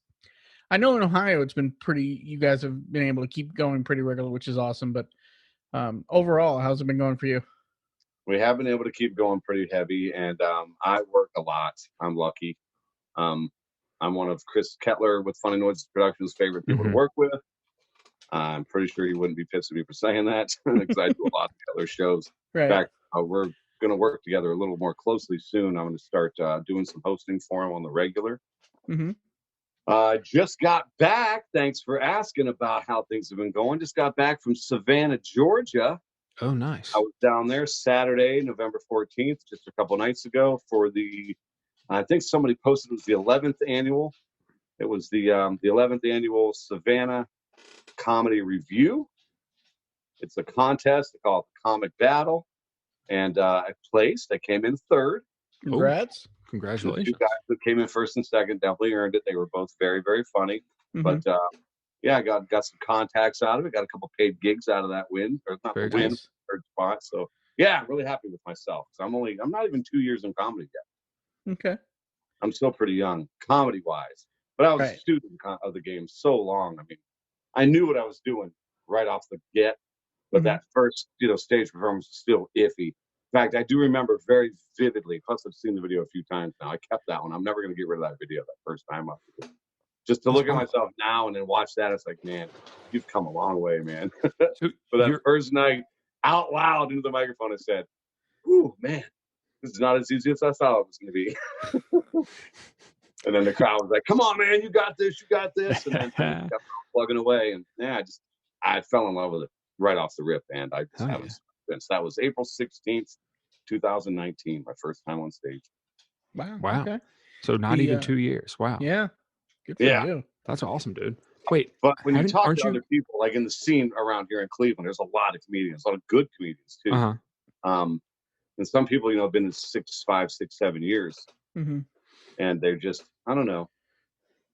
I know in Ohio it's been pretty. You guys have been able to keep going pretty regular, which is awesome. But overall, how's it been going for you? We have been able to keep going pretty heavy, and I work a lot. I'm lucky. I'm one of Chris Kettler with Funny Noises Productions' favorite people to work with. I'm pretty sure he wouldn't be pissed at me for saying that because I do a lot of Kettler shows. Right. In fact, we're going to work together a little more closely soon. I'm going to start doing some hosting for him on the regular. Just got back. Thanks for asking about how things have been going. Just got back from Savannah, Georgia. Oh, nice. I was down there Saturday, November 14th, just a couple nights ago for I think somebody posted it was the 11th annual. It was the 11th annual Savannah Comedy Review. It's a contest. They call it the Comic Battle. And I placed. I came in third. Congrats. Congratulations. The two guys that came in first and second definitely earned it. They were both very, very funny. But I got some contacts out of it. Got a couple paid gigs out of that win. Or not very the win, nice. third spot. So yeah, I'm really happy with myself. I'm not even 2 years in comedy yet. Okay. I'm still pretty young, comedy wise. But I was Right. a student of the game so long. I mean, I knew what I was doing right off the get. But that first, stage performance was still iffy. In fact, I do remember very vividly. Plus, I've seen the video a few times now. I kept that one. I'm never going to get rid of that video that first time. just to That's look at wild. myself now and then watch that, it's like, man, you've come a long way, man. So But that you're first night, out loud into the microphone, I said, "Ooh, man, this is not as easy as I thought it was going to be." And then the crowd was like, "Come on, man, you got this, you got this." And then I just kept plugging away, and yeah, I fell in love with it right off the rip, and I just Oh, haven't yeah. stopped since. That was April 16th, 2019, my first time on stage. Wow. Wow. Okay. So not The even 2 years. Wow. yeah, good for Yeah, you. That's awesome, dude. Wait, but when you talk aren't to other you? people, like in the scene around here in Cleveland, there's a lot of comedians, a lot of good comedians too. Uh-huh. Um, and some people, have been in 5, 6, 7 years, Mm-hmm. and they're just, I don't know.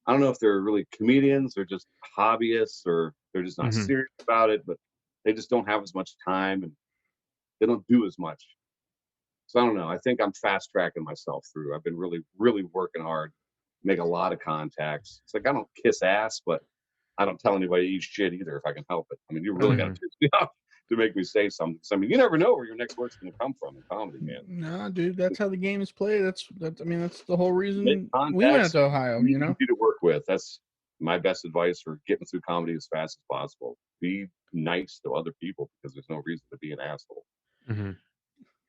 I don't know if they're really comedians or just hobbyists or they're just not Mhm. serious about it, but they just don't have as much time and they don't do as much. So I don't know. I think I'm fast tracking myself through. I've been really, really working hard, make a lot of contacts. It's like I don't kiss ass, but I don't tell anybody to eat shit either if I can help it. I mean, you really got to Mhm. piss me off to make me say something. 'Cause, I mean, you never know where your next word's going to come from in comedy, man. No, dude, that's how the game is played. I mean, that's the whole Make reason we went out contacts, to Ohio. be easy to work with. That's my best advice for getting through comedy as fast as possible. Be nice to other people because there's no reason to be an asshole. Mhm.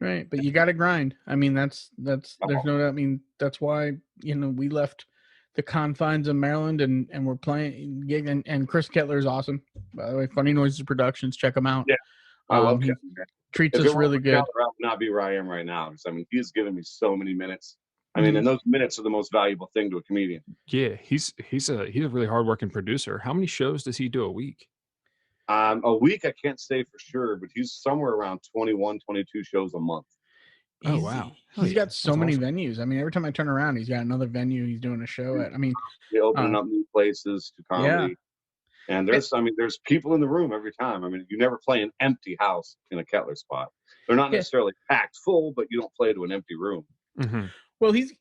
Right, but you got to grind. I mean, that's there's Oh, no. I mean, that's why we left the confines of Maryland and we're playing gig and Chris Kettler is awesome. By the way, Funny Noises Productions, check him out. yeah, I love He Kevin, man. treats If it us weren't really for good. Keller, I would not be where I am right now. Because I mean, he's given me so many minutes. I mean, Mhm. and those minutes are the most valuable thing to a comedian. Yeah, he's a really hardworking producer. How many shows does he do a week? A week, I can't say for sure, but he's somewhere around 21, 22 shows a month. Oh, wow. Hell He's yeah. got so That's many awesome. venues. I mean, every time I turn around, he's got another venue he's doing a show at. I mean, They're opening up new places to yeah. comedy. And And- there's people in the room every time. I mean, you never play an empty house in a Kettler spot. They're not Yeah. necessarily packed full, but you don't play to an empty room. Mhm. Well, he's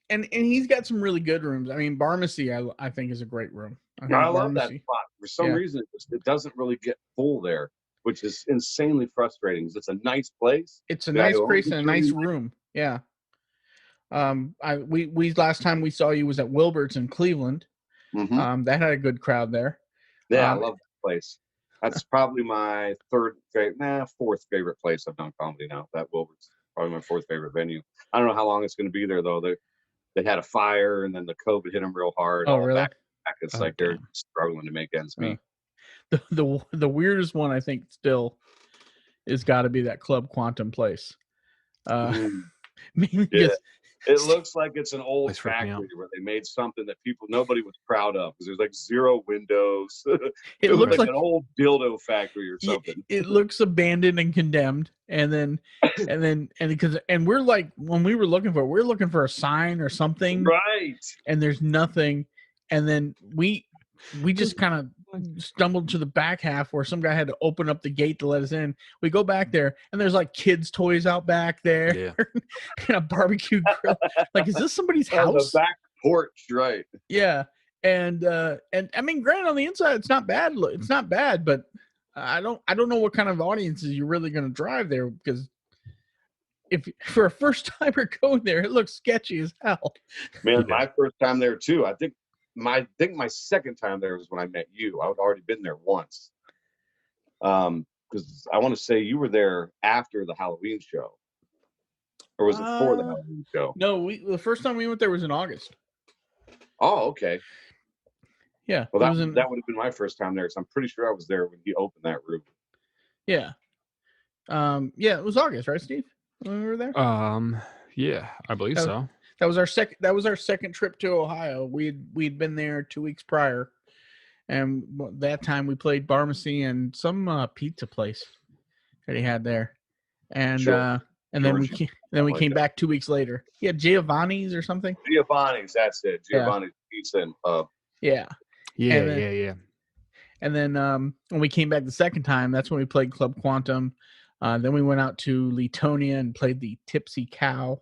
got some really good rooms. I mean, Barmacy, I think is a great room. I think I love that Barmacy. spot. For some Yeah. reason, it doesn't really get full there, which is insanely frustrating. 'Cause it's a nice place. It's a Yeah, nice oh, place this and a room- nice room. Yeah. We last time we saw you was at Wilbert's in Cleveland. Mhm. That had a good crowd there. Yeah, I Um, love that place. That's probably my fourth favorite place I've done comedy now. That Wilbur's probably my fourth favorite venue. I don't know how long it's going to be there though. They had a fire and then the COVID hit them real hard. oh, All really? back. It's Oh, like they're damn. struggling to make ends meet. The weirdest one I think still is got to be that Club Quantum place. Mm, Mainly yeah. because It looks like it's an old Place freaked me out. factory where they made something that nobody was proud of because there's like zero windows. it It looks looks like like an old dildo factory or something. it looks abandoned and condemned. And we're like, when we were looking for it, we're looking for a sign or something, Right. and there's nothing. And then we just kind of stumbled to the back half where some guy had to open up the gate to let us in. We go back there and there's like kids' toys out back there. Yeah. And a barbecue grill. Like, is this somebody's On the house? back porch, right. Yeah. And I mean, granted, on the inside it's not bad. It's not bad, but I don't know what kind of audiences you're really going to drive there, because if for a first timer going there, it looks sketchy as hell. Man, Yeah. my first time there too. I think my second time there was when I met you. I'd already been there once. Because I want to say you were there after the Halloween show, or was it for the Halloween show? No, the first time we went there was in August. Oh, okay. Yeah, Well, it that was in, would have been my first time there. So I'm pretty sure I was there when he opened that room. yeah. Yeah, it was August, right, Steve? When we were there. Yeah, I believe Oh. so. That was our second trip to Ohio. We'd been there 2 weeks prior, and that time we played Barmacy and some pizza place that he had there, and Sure. and then we Georgia. came back 2 weeks later. Yeah, Giovanni's or something. Giovanni's, that's it. Yeah. Giovanni's Pizza and Pub. Yeah, Yeah, And then- yeah. and then when we came back the second time, that's when we played Club Quantum. Then we went out to Letonia and played the Tipsy Cow.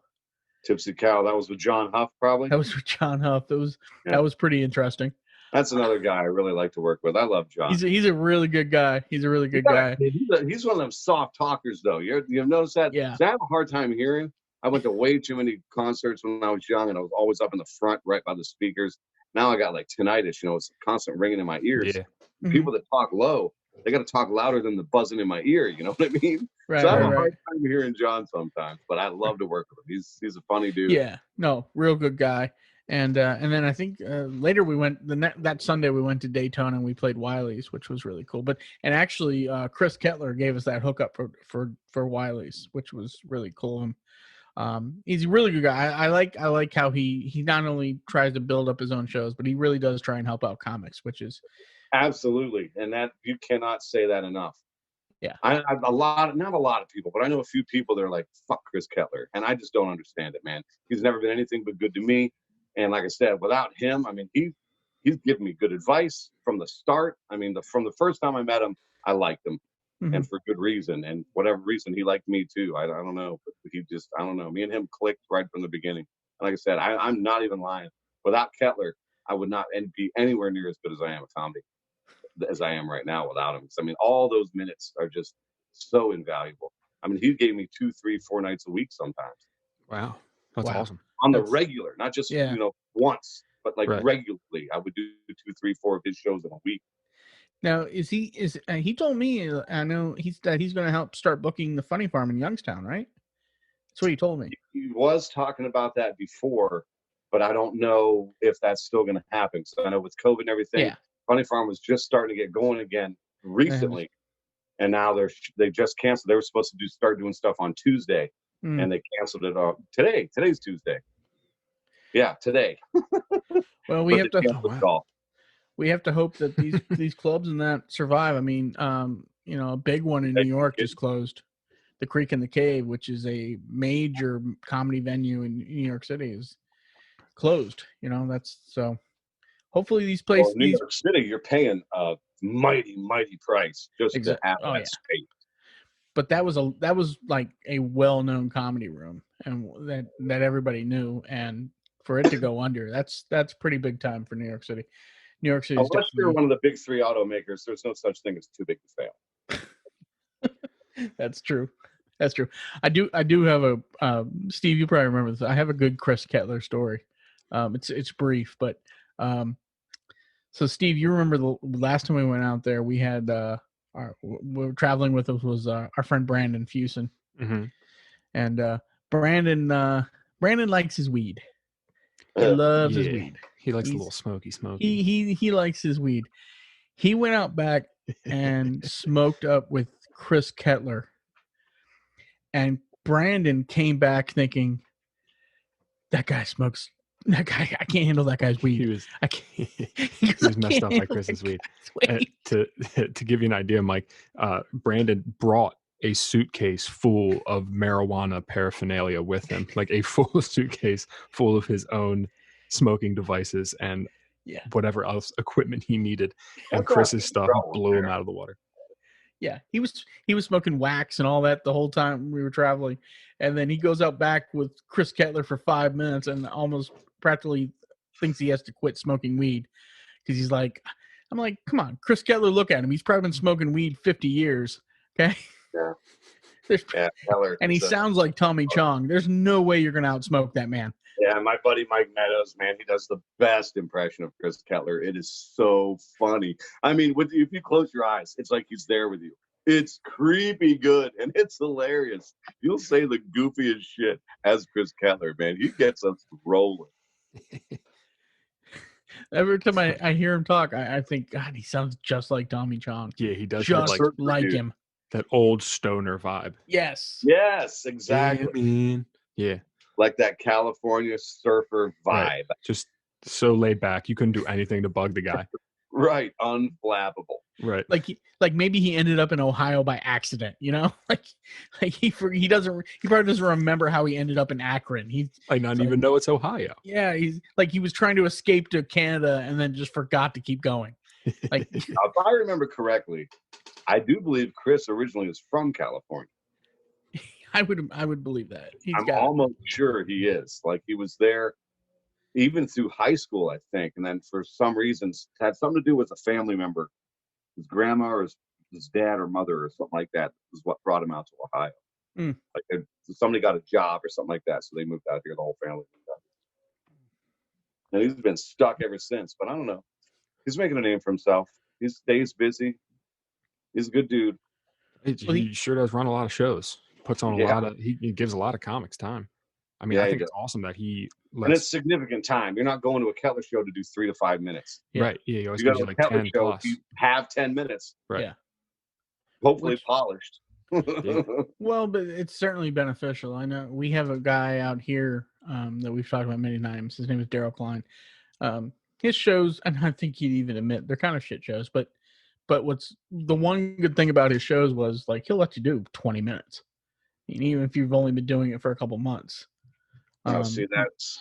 Tipsy Cow. That was with John Huff, probably. That was with John Huff. Yeah. That was pretty interesting. That's another guy I really like to work with. I love John. He's a really good guy. He's a really good guy. He's one of them soft talkers, though. You've noticed that? Yeah. So I have a hard time hearing. I went to way too many concerts when I was young, and I was always up in the front, right by the speakers. now I got like tinnitus, it's constant ringing in my ears. Yeah. People that talk low, they got to talk louder than the buzzing in my ear. You know what I mean? So Right, I have right, a right. hard time hearing John sometimes, but I love to work with him. He's a funny dude. Yeah, no, real good guy. And then I think later we went that Sunday we went to Daytona and we played Wiley's, which was really cool. And actually Chris Kettler gave us that hookup for Wiley's, which was really cool of him. He's a really good guy. I like how he not only tries to build up his own shows, but he really does try and help out comics, which is Absolutely, and that you cannot say that enough. Yeah. Not a lot of people, but I know a few people that are like, fuck Chris Kettler, and I just don't understand it, man. He's never been anything but good to me, and like I said, without him, I mean, he's given me good advice from the start. I mean, from the first time I met him, I liked him, and for good reason, and whatever reason, he liked me too. I don't know, but I don't know. Me and him clicked right from the beginning. And like I said, I'm not even lying. Without Kettler, I would not be anywhere near as good as I am a comedy as I am right now without him. I mean, all those minutes are just so invaluable. I mean, he gave me 2, 3, 4 nights a week sometimes. Wow. That's awesome. On the regular, not just, once, but like regularly. I would do 2, 3, 4 of his shows in a week. Now, he told me, I know he's going to help start booking the Funny Farm in Youngstown, right? That's what he told me. He was talking about that before, but I don't know if that's still going to happen. So I know with COVID and everything, Funny Farm was just starting to get going again recently, and now they just canceled. They were supposed to start doing stuff on Tuesday, and they canceled it today. Today's Tuesday. Yeah, today. Well, we have to hope that these clubs and that survive. I mean, a big one in New York just closed. The Creek and the Cave, which is a major comedy venue in New York City, is closed. That's so. Hopefully these places. New York City, you're paying a mighty price just to have that space. But that was like a well-known comedy room, and that everybody knew, and for it to go under, that's pretty big time for New York City. New York City. Unless you're one of the big 3 automakers, there's no such thing as too big to fail. That's true. That's true. I do have a Steve. You probably remember this. I have a good Chris Kettler story. It's brief, but so Steve, you remember the last time we went out there? We had we were traveling with us was our friend Brandon Fusen, and Brandon likes his weed. He loves his weed. He likes a little smoky. He likes his weed. He went out back and smoked up with Chris Kettler. And Brandon came back thinking, that guy smokes. That guy, I can't handle that guy's weed. He was messed up by Chris's weed. To give you an idea, Mike, Brandon brought a suitcase full of marijuana paraphernalia with him, like a full suitcase full of his own smoking devices and whatever else equipment he needed. And Chris's stuff blew him out of the water. Yeah, he was smoking wax and all that the whole time we were traveling, and then he goes out back with Chris Kettler for 5 minutes and almost practically thinks he has to quit smoking weed because he's like, I'm like, come on, Chris Kettler, look at him. He's probably been smoking weed 50 years. Okay. Yeah. Kettler. And he sounds like Tommy Chong. There's no way you're going to outsmoke that man. Yeah, my buddy Mike Meadows, man, he does the best impression of Chris Kettler. It is so funny. I mean, if you close your eyes, it's like he's there with you. It's creepy good, and it's hilarious. You'll say the goofiest shit as Chris Kettler, man. He gets us rolling. Every time I hear him talk, I think, God, he sounds just like Tommy Chong. Yeah, he does. Just like him. That old stoner vibe. Yes, exactly. Yeah. Like that California surfer vibe. Right. Just so laid back. You couldn't do anything to bug the guy. Right. Unflappable. Right. Like maybe he ended up in Ohio by accident, like he probably doesn't remember how he ended up in Akron. He might not even know it's Ohio. Yeah. He's like, he was trying to escape to Canada and then just forgot to keep going. Like, if I remember correctly, I do believe Chris originally is from California. I would believe that. I'm almost sure he is. Like, he was there even through high school, I think, and then for some reasons had something to do with a family member, his grandma or his dad or mother or something like that is what brought him out to Ohio. Like somebody got a job or something like that, so they moved out here. The whole family moved out. and he's been stuck ever since. But I don't know. He's making a name for himself. He stays busy. He's a good dude. He sure does run a lot of shows. Puts on a Yeah, lot of he gives a lot of comics time. I mean, yeah, I he think does. it's awesome that he And it's lets significant time. You're not going to a Kettler show to do 3 to 5 minutes. Yeah. right. Yeah, he always You go gives to you a like Kettler 10 show, plus. you have 10 minutes, Right. Yeah. hopefully Which- polished. Yeah. Well, but it's certainly beneficial. I know we have a guy out here that we've talked about many times. His name is Daryl Klein. His shows, and I think he'd even admit they're kind of shit shows, but what's the one good thing about his shows was like he'll let you do 20 minutes, and even if you've only been doing it for a couple months. See, that's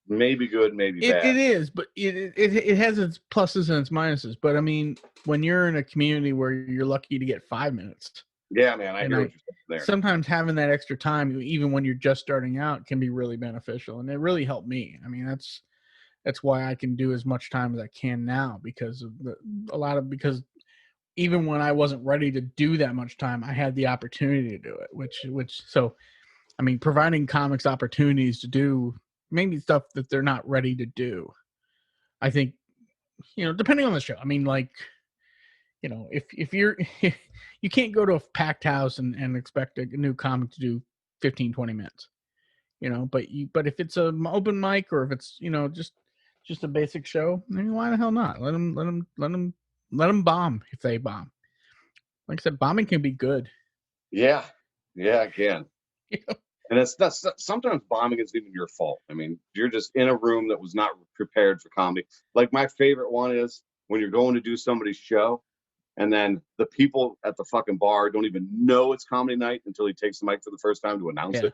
maybe good, maybe It bad. is, but it has its pluses and its minuses. But I mean, when you're in a community where you're lucky to get 5 minutes, Yeah, man, I and hear what you're saying there. sometimes having that extra time, even when you're just starting out, can be really beneficial, and it really helped me. I mean, that's why I can do as much time as I can now because of because even when I wasn't ready to do that much time, I had the opportunity to do it. So I mean, providing comics opportunities to do maybe stuff that they're not ready to do. I think, depending on the show. I mean, like, if you're you can't go to a packed house and expect a new comic to do 15, 20 minutes. But if it's an open mic or if it's, just a basic show, then why the hell not? Let them bomb if they bomb. Like I said, bombing can be good. Yeah, again. And it's sometimes bombing isn't even your fault. I mean, you're just in a room that was not prepared for comedy. Like my favorite one is when you're going to do somebody's show, and then the people at the fucking bar don't even know it's comedy night until he takes the mic for the first time to announce Yeah. it.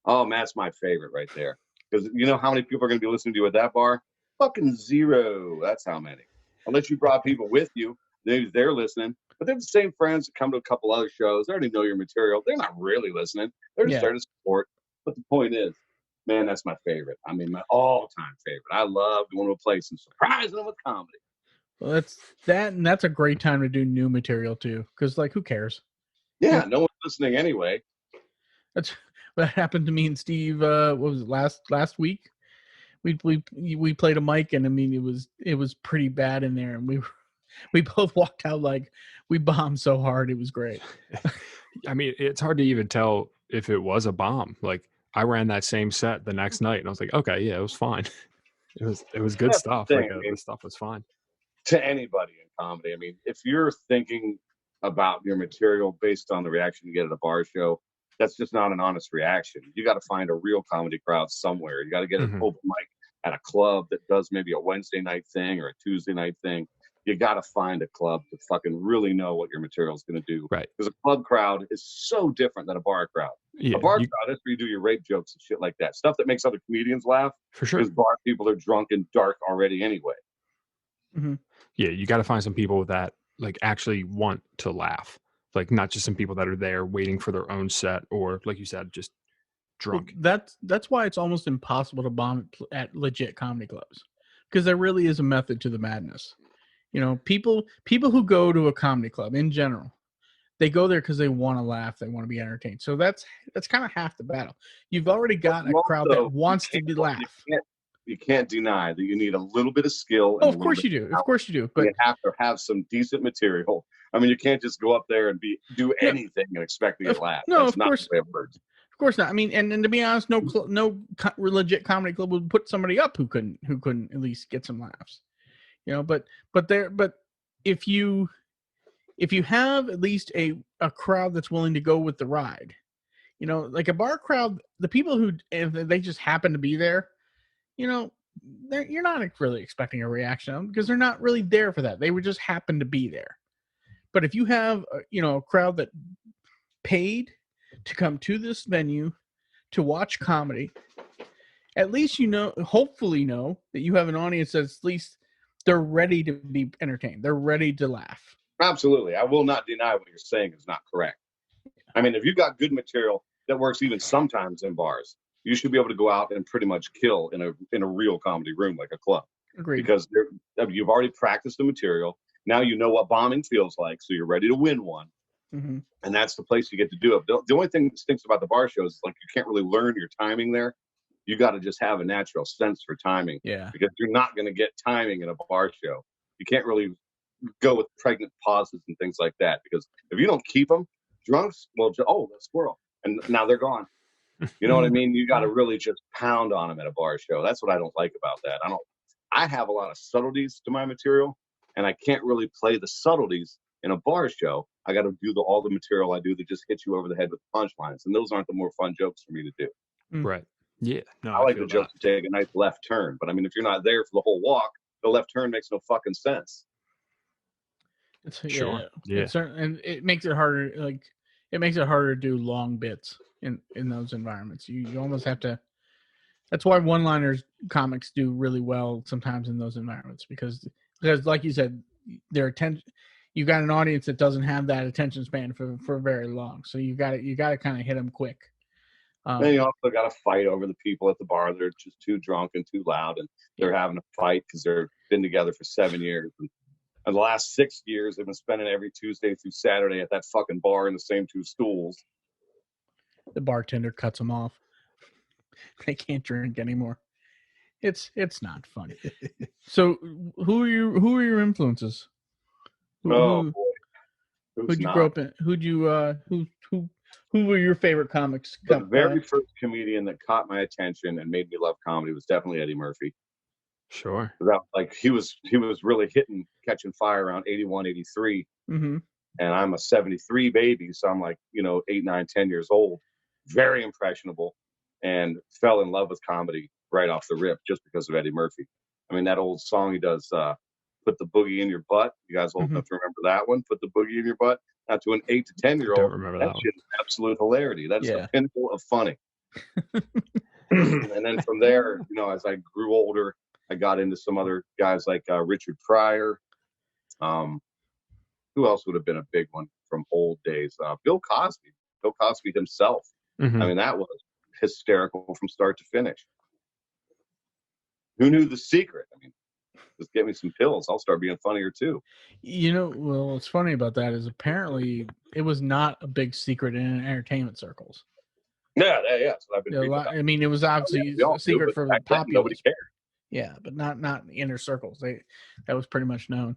Oh, man, that's my favorite right there. Because you know how many people are going to be listening to you at that bar? Fucking zero. That's how many. Unless you brought people with you, maybe they're listening. But they're the same friends that come to a couple other shows. They already know your material. They're not really listening. They're just Yeah. there to support. But the point is, man, that's my favorite. I mean, my all-time favorite. I love going to a place and surprising them with comedy. Well, that's a great time to do new material too, because like, who cares? Yeah, no one's listening anyway. That's what happened to me and Steve. What was it, last week? We played a mic, and I mean, it was pretty bad in there, and we both walked out like we bombed so hard. It was great. I mean, it's hard to even tell if it was a bomb. Like I ran that same set the next night and I was like, okay, yeah, it was fine. It was good That's the stuff. thing, Like I mean, the stuff was fine. to anybody in comedy. I mean, if you're thinking about your material based on the reaction you get at a bar show, that's just not an honest reaction. You got to find a real comedy crowd somewhere. You got to get an Mhm. open mic at a club that does maybe a Wednesday night thing or a Tuesday night thing. You got to find a club to fucking really know what your material is going to do. Right. Because a club crowd is so different than a bar crowd. Yeah. A bar crowd, that's where you do your rape jokes and shit like that. Stuff that makes other comedians laugh. For sure. Because bar people are drunk and dark already anyway. Mm-hmm. Yeah, you got to find some people that like actually want to laugh. Like not just some people that are there waiting for their own set or like you said, just drunk. Well, that's why it's almost impossible to bomb at legit comedy clubs, because there really is a method to the madness. People who go to a comedy club in general, they go there because they want to laugh, they want to be entertained. So that's kind of half the battle. You've already got a crowd that wants to laugh. You can't deny that you need a little bit of skill. Oh, of course you do. Of course you do. But you have to have some decent material. I mean, you can't just go up there and do anything and expect to get laughed. No, That's of not course. the way it works. Of course not. I mean, and to be honest, no legit comedy club would put somebody up who couldn't at least get some laughs. But if you have at least a crowd that's willing to go with the ride, like a bar crowd, the people who, if they just happen to be there, you're not really expecting a reaction because they're not really there for that. They would just happen to be there. But if you have a crowd that paid to come to this venue to watch comedy, at least hopefully know that you have an audience that's at least they're ready to be entertained. They're ready to laugh. Absolutely. I will not deny what you're saying is not correct. I mean, if you've got good material that works even sometimes in bars, you should be able to go out and pretty much kill in a real comedy room like a club. Agreed. Because you've already practiced the material. Now you know what bombing feels like, so you're ready to win one. Mm-hmm. And that's the place you get to do it. The only thing that stinks about the bar shows is like you can't really learn your timing there. You got to just have a natural sense for timing. Yeah. Because you're not going to get timing in a bar show. You can't really go with pregnant pauses and things like that, because if you don't keep them, drunks will the squirrel, and now they're gone. You know what I mean? You got to really just pound on them at a bar show. That's what I don't like about that. I have a lot of subtleties to my material, and I can't really play the subtleties in a bar show. I got to do all the material I do that just hits you over the head with punchlines, and those aren't the more fun jokes for me to do. Right. Yeah. No, I like the jokes to take a nice left turn, but I mean, if you're not there for the whole walk, the left turn makes no fucking sense. Sure. Yeah. And it makes it harder. Like, it makes it harder to do long bits in those environments. You almost have to. That's why one-liners comics do really well sometimes in those environments, because like you said, their attention. You got an audience that doesn't have that attention span for very long, so you got to kind of hit them quick. Then you also got to fight over the people at the bar that are just too drunk and too loud, and they're having a fight because they've been together for 7 years. And the last 6 years, they've been spending every Tuesday through Saturday at that fucking bar in the same two stools. The bartender cuts them off. They can't drink anymore. It's not funny. So, who are your influences? Boy, who'd you grow up in? Who were your favorite comics? The very first comedian that caught my attention and made me love comedy was definitely Eddie Murphy. Sure. Like he was really catching fire around 81, 83. Mm-hmm. And I'm a 73 baby, so I'm like, 8, 9, 10 years old, very impressionable, and fell in love with comedy right off the rip just because of Eddie Murphy. I mean, that old song he does, "Put the Boogie in Your Butt." You guys old enough to remember that one? "Put the Boogie in Your Butt." Now, to an 8 to 10-year-old, don't remember that shit is absolute hilarity. That's the pinnacle of funny. And then from there, as I grew older, I got into some other guys like Richard Pryor. Who else would have been a big one from old days? Bill Cosby. Bill Cosby himself. Mm-hmm. I mean, that was hysterical from start to finish. Who knew the secret? I mean, just give me some pills. I'll start being funnier too. Well, what's funny about that is apparently it was not a big secret in entertainment circles. Yeah. That's what I've been reading about. I mean, it was obviously a secret for the populace. Nobody cared. Yeah, but not inner circles. That was pretty much known.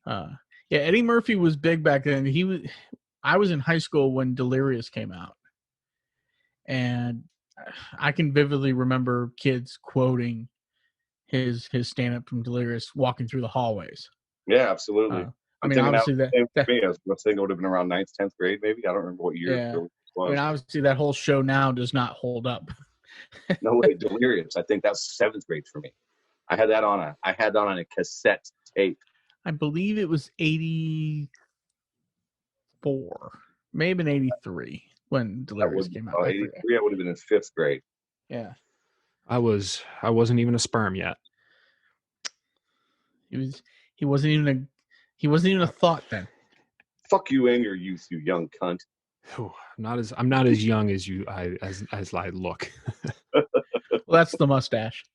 Yeah, Eddie Murphy was big back then. I was in high school when Delirious came out, and I can vividly remember kids quoting his stand-up from Delirious walking through the hallways. Yeah, absolutely. I mean, obviously I was thinking it would have been around 9th, 10th grade, maybe. I don't remember what year it was. I mean, obviously that whole show now does not hold up. No way, Delirious. I think that was 7th grade for me. I had that on a cassette tape. I believe it was 84, maybe 83 when Delirious came out. 83, I would have been in 5th grade. Yeah. I wasn't even a sperm yet. He wasn't even a thought then. Fuck you and your youth, you young cunt. I'm not as young as you as I look. Well, that's the mustache.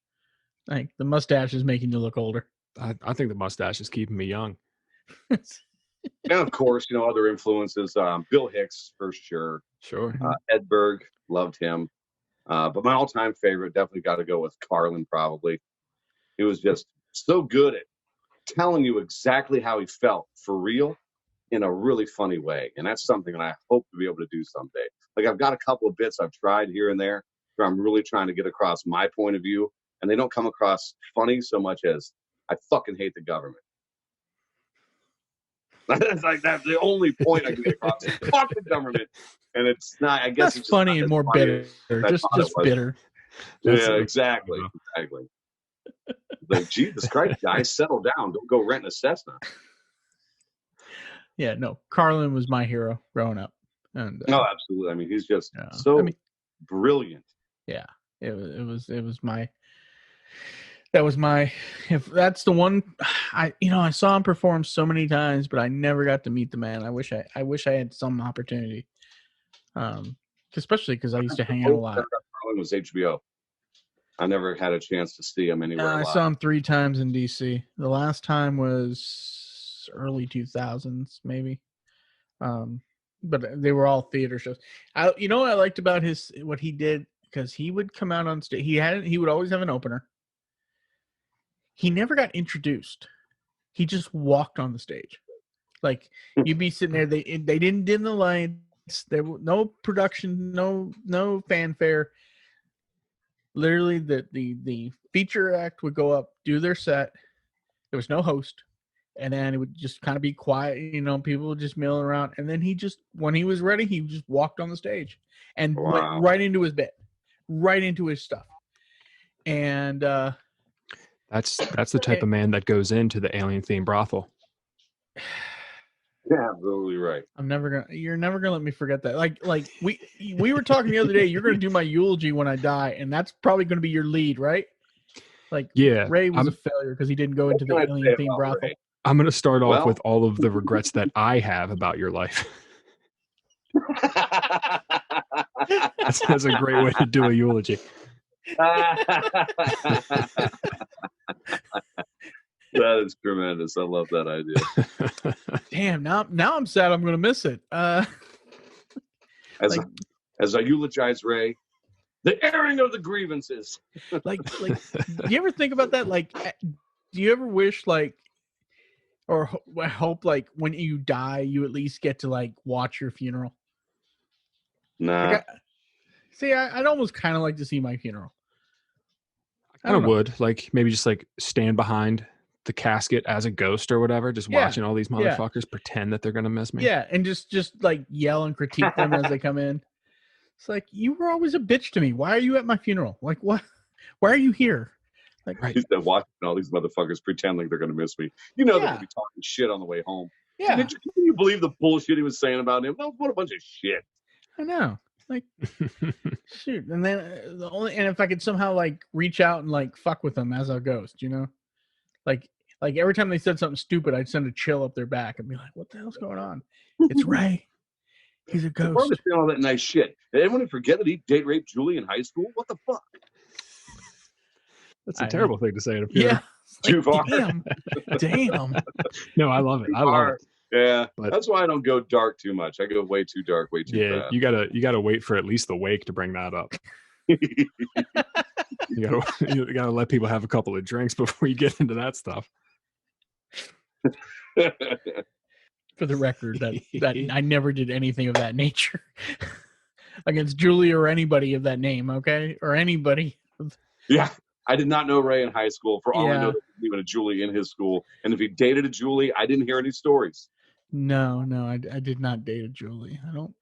Like, the mustache is making you look older. I think the mustache is keeping me young. And of course, other influences. Bill Hicks for sure. Sure. Ed Berg, loved him. But my all-time favorite, definitely got to go with Carlin. Probably, he was just so good at telling you exactly how he felt for real, in a really funny way, and that's something that I hope to be able to do someday. Like, I've got a couple of bits I've tried here and there where I'm really trying to get across my point of view, and they don't come across funny so much as I fucking hate the government. That's the only point I can get across. Fuck the government, and it's not. I guess it's funny and more bitter. Just bitter. Yeah, exactly. Like, Jesus Christ, guys, settle down. Don't go rent a Cessna. Yeah, no. Carlin was my hero growing up. And no, absolutely. I mean, he's just brilliant. Yeah, it was my. That was my. If that's the one, I saw him perform so many times, but I never got to meet the man. I wish I had some opportunity. Especially because I used to hang out a lot. Carlin was HBO. I never had a chance to see him anywhere. I saw him 3 times in DC. The last time was early 2000s, maybe. But they were all theater shows. What I liked about what he did because he would come out on stage. He would always have an opener. He never got introduced. He just walked on the stage. Like you'd be sitting there. They didn't dim the lights. There was no production, no fanfare. Literally, the feature act would go up, do their set. There was no host, and then it would just kind of be quiet. People would just milling around, and then when he was ready, he just walked on the stage and went right into his bit, right into his stuff. And that's the type of man that goes into the alien themed brothel. Yeah, absolutely right. You're never gonna let me forget that. Like we were talking the other day. You're gonna do my eulogy when I die, and that's probably gonna be your lead, right? Like, yeah, Ray was a failure because he didn't go into the alien themed brothel. Ray? I'm gonna start off with all of the regrets that I have about your life. That's a great way to do a eulogy. That is tremendous. I love that idea. Damn, now I'm sad I'm gonna miss it. As I eulogize Ray, the airing of the grievances. like do you ever think about that? Like, do you ever wish or hope when you die you at least get to watch your funeral? Nah. I'd almost kind of like to see my funeral. I kind of would maybe just stand behind the casket as a ghost or whatever, just watching all these motherfuckers pretend that they're gonna miss me. Yeah, and just yell and critique them as they come in. It's like, you were always a bitch to me. Why are you at my funeral? Like, what? Why are you here? Right. He's watching all these motherfuckers pretend like they're gonna miss me. They're gonna be talking shit on the way home. Yeah. Can you believe the bullshit he was saying about him? No, what a bunch of shit. I know. Shoot. And then and if I could somehow reach out and fuck with them as a ghost, like every time they said something stupid, I'd send a chill up their back and be like, what the hell's going on? It's Ray. He's a ghost. Why saying all that nice shit? Did anyone forget that he date raped Julie in high school? What the fuck? That's a terrible thing to say at a funeral. Yeah. Too far. Damn. No, I love it. I love it. Yeah, but that's why I don't go dark too much. I go way too dark, way too fast. You gotta wait for at least the wake to bring that up. you gotta let people have a couple of drinks before you get into that stuff. For the record, that I never did anything of that nature against Julie or anybody of that name. Okay, or anybody. Yeah. I did not know Ray in high school. For all I know, there was even a Julie in his school. And if he dated a Julie, I didn't hear any stories. No, I did not date a Julie. I don't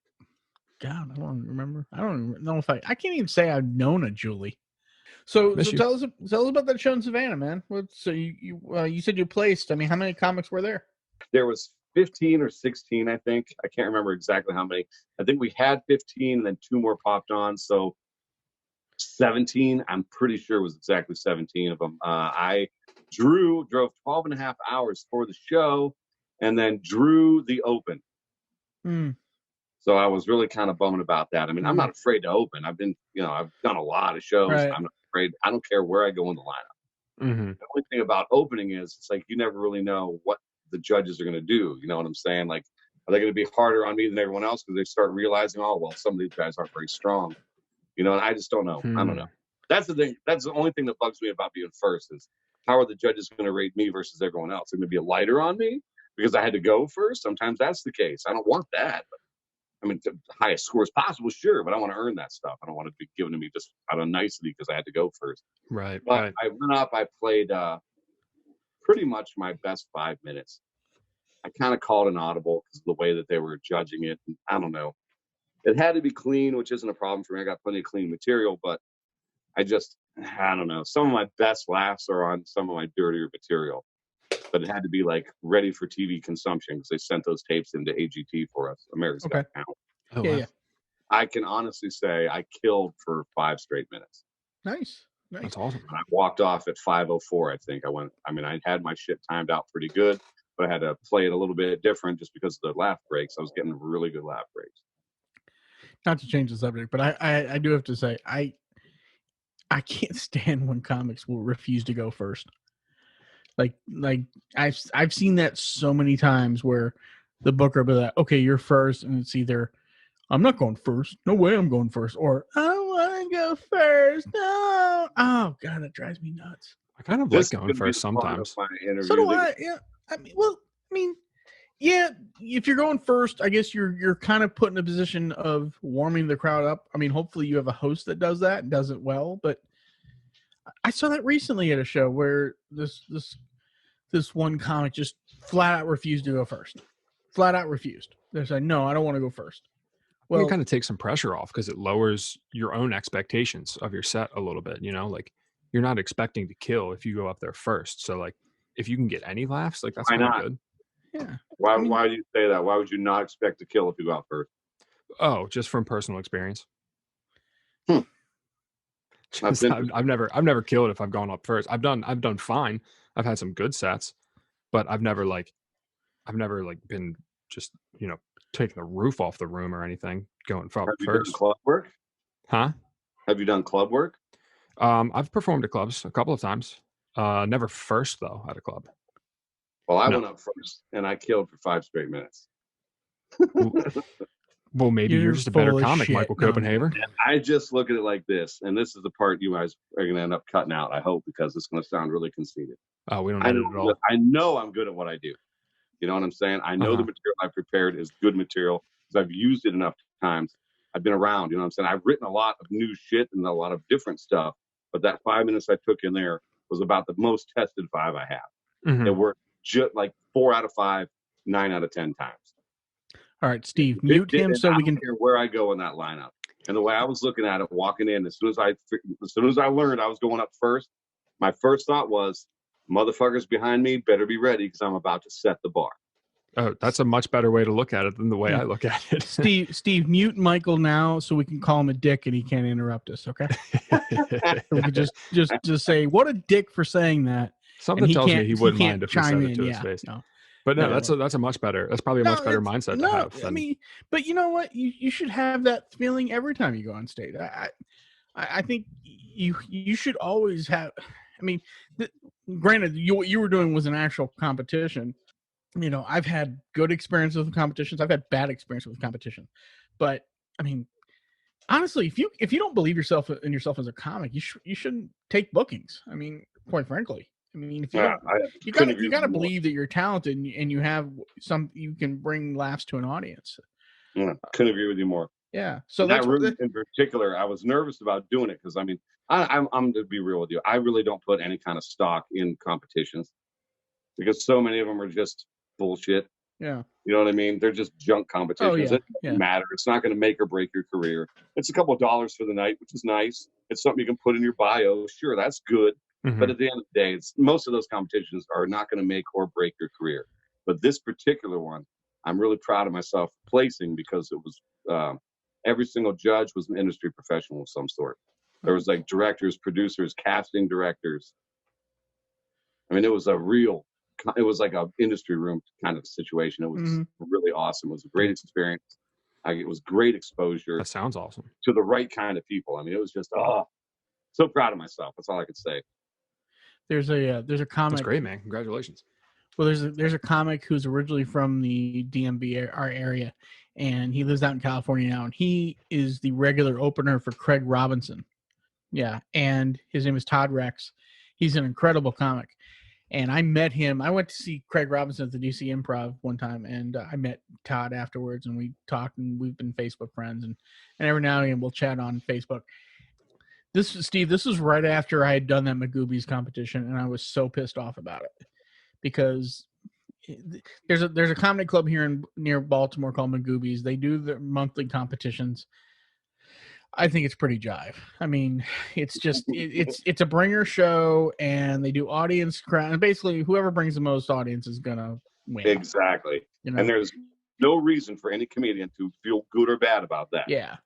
remember. I don't know if I can't even say I've known a Julie. So tell us about that show in Savannah, man. So you said you placed. I mean, how many comics were there? There was 15 or 16, I think. I can't remember exactly how many. I think we had 15 and then 2 more popped on. So 17, I'm pretty sure it was exactly 17 of them. I drove 12 and a half hours for the show and then drew the open. So I was really kind of bummed about that. I mean, I'm not afraid to open. I've done a lot of shows. Right. I'm not afraid. I don't care where I go in the lineup. Mm-hmm. The only thing about opening is it's you never really know what the judges are going to do. You know what I'm saying? Are they going to be harder on me than everyone else because they start realizing, oh, well, some of these guys aren't very strong. And I just don't know. I don't know. That's the thing. That's the only thing that bugs me about being first is how are the judges going to rate me versus everyone else? They're going to be lighter on me because I had to go first. Sometimes that's the case. I don't want that. But, I mean, the highest score as possible, sure, but I want to earn that stuff. I don't want to be given to me just out of nicety because I had to go first. Right. But right. I went up. I played pretty much my best 5 minutes. I kind of called an audible because of the way that they were judging it. And I don't know. It had to be clean, which isn't a problem for me. I got plenty of clean material, but I don't know. Some of my best laughs are on some of my dirtier material, but it had to be ready for TV consumption because they sent those tapes into AGT for us. America's Got Talent. Oh, wow. Yeah. I can honestly say I killed for 5 straight minutes. Nice. That's awesome. And I walked off at 5:04. I think I had my shit timed out pretty good, but I had to play it a little bit different just because of the laugh breaks. I was getting really good laugh breaks. Not to change the subject, but I do have to say I can't stand when comics will refuse to go first. I've seen that so many times where the booker will be like, okay, you're first, and it's either I'm not going first, no way I'm going first, or I don't want to go first. No. Oh God, that drives me nuts. I kind of This like is going gonna be first the fun of sometimes. my interview. So do I. Yeah. Yeah. If you're going first, I guess you're kind of put in a position of warming the crowd up. I mean, hopefully you have a host that does that and does it well. But I saw that recently at a show where this one comic just flat out refused to go first. Flat out refused. They said, "No, I don't want to go first." Well, Well, it kind of takes some pressure off because it lowers your own expectations of your set a little bit. You know, like you're not expecting to kill if you go up there first. So like, if you can get any laughs, like that's Why kind of not? good. yeah. Why? I mean- Why do you say that? Why would you not expect to kill if you go out first? Oh, just from personal experience. Hmm. Just, I've never killed if I've gone up first. I've done fine. I've had some good sets, but I've never been just taking the roof off the room or anything going up Have you done first. club work? Huh? Have you done club work? I've performed at clubs a couple of times. Never first though at a club. Well, I No. went up first and I killed for 5 straight minutes. Well, maybe you're just a better full of comic, shit. Michael No. Copenhaver. I just look at it like this, and this is the part you guys are going to end up cutting out, I hope, because it's going to sound really conceited. Oh, we don't I edit it at all. know I'm good at what I do. You know what I'm saying? I know the material I prepared is good material because I've used it enough times. I've been around, you know what I'm saying? I've written a lot of new shit and a lot of different stuff, but that 5 minutes I took in there was about the most tested 5 I have. Mhm. It worked just like 4 out of 5, 9 out of 10 times. All right, Steve, mute him so we can hear where I go in that lineup. And the way I was looking at it, walking in, as soon as I learned I was going up first, my first thought was, motherfuckers behind me better be ready because I'm about to set the bar. Oh, that's a much better way to look at it than the way I look at it. Steve, mute Michael now so we can call him a dick and he can't interrupt us. Okay, we can just say what a dick for saying that. Something tells me he wouldn't mind if we said it to his face. No. But no, No. that's probably a much better mindset to have. I mean, but you know what? You should have that feeling every time you go on stage. I think you should always have. I mean, granted, what you were doing was an actual competition. You know, I've had good experiences with competitions. I've had bad experiences with competition, but I mean, honestly, if you don't believe yourself as a comic, you shouldn't take bookings. I mean, quite frankly. I mean, if you don't, you gotta believe that you're talented and you have you can bring laughs to an audience. Yeah, couldn't agree with you more. Yeah. So that room in particular, I was nervous about doing it because I mean, I'm to be real with you. I really don't put any kind of stock in competitions because so many of them are just bullshit. Yeah. You know what I mean? They're just junk competitions. Oh, yeah. It doesn't matter. It's not going to make or break your career. It's a couple of dollars for the night, which is nice. It's something you can put in your bio. Sure, that's good. Mhm. But at the end of the day, most of those competitions are not going to make or break your career. But this particular one, I'm really proud of myself for placing because it was every single judge was an industry professional of some sort. There was like directors, producers, casting directors. I mean, it was like an industry room kind of situation. It was really awesome. It was a great experience. It was great exposure. That sounds awesome. To the right kind of people. I mean, it was just so proud of myself. That's all I could say. There's a comic. That's great, man. Congratulations. Well, there's a comic who's originally from the DMV our area, and he lives out in California now, and he is the regular opener for Craig Robinson. Yeah, and his name is Todd Rex. He's an incredible comic. And I met him. I went to see Craig Robinson at the DC Improv one time, and I met Todd afterwards, and we talked, and we've been Facebook friends, and every now and again we'll chat on Facebook. Steve, this was right after I had done that Magoobies competition, and I was so pissed off about it because there's a comedy club here near Baltimore called Magoobies. They do their monthly competitions. I think it's pretty jive. I mean, it's just it's a bringer show, and they do audience crown. And basically, whoever brings the most audience is gonna win. Exactly. You know? And there's no reason for any comedian to feel good or bad about that. Yeah.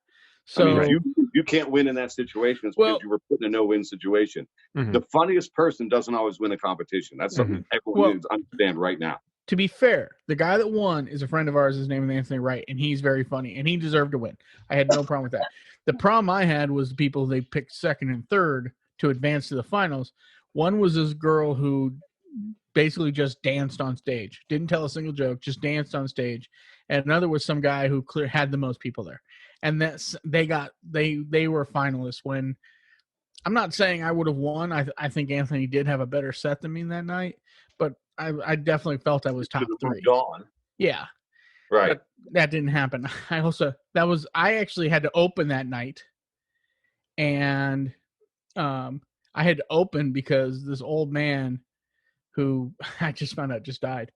So I mean, if you can't win in that situation, it's because you were put in a no-win situation. Mm-hmm. The funniest person doesn't always win a competition. That's something everyone needs to understand right now. To be fair, the guy that won is a friend of ours. His name is Anthony Wright, and he's very funny, and he deserved to win. I had no problem with that. The problem I had was the people they picked second and third to advance to the finals. One was this girl who basically just danced on stage, didn't tell a single joke, just danced on stage. And another was some guy who had the most people there. and they were finalists. When I'm not saying I would have won. I think Anthony did have a better set than me that night, but I definitely felt I was top Should've 3. moved on. Yeah, Right. but that didn't happen. I actually had to open that night, and I had to open because this old man who I just found out just died.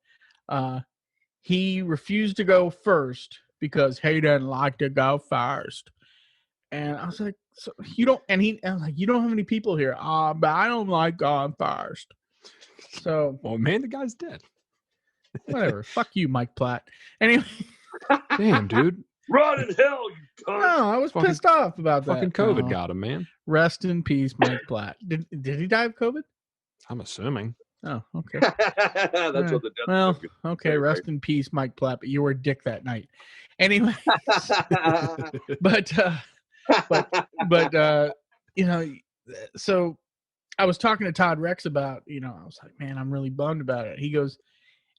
He refused to go first because he didn't like to go first. And I was like, so you don't, and I was like, you don't have any people here. But I don't like going first. So, well, man, the guy's dead. Whatever. Fuck you, Mike Platt. Anyway. Damn, dude. Run in hell, you cunt. No, I was pissed off about that. Fucking COVID got him, man. Rest in peace, Mike Platt. Did he die of COVID? I'm assuming. Oh, okay. That's what the death well, certificate okay. say, Rest right? in peace, Mike Platt. But you were a dick that night. Anyway, but so I was talking to Todd Rex about, I was like, man, I'm really bummed about it. He goes,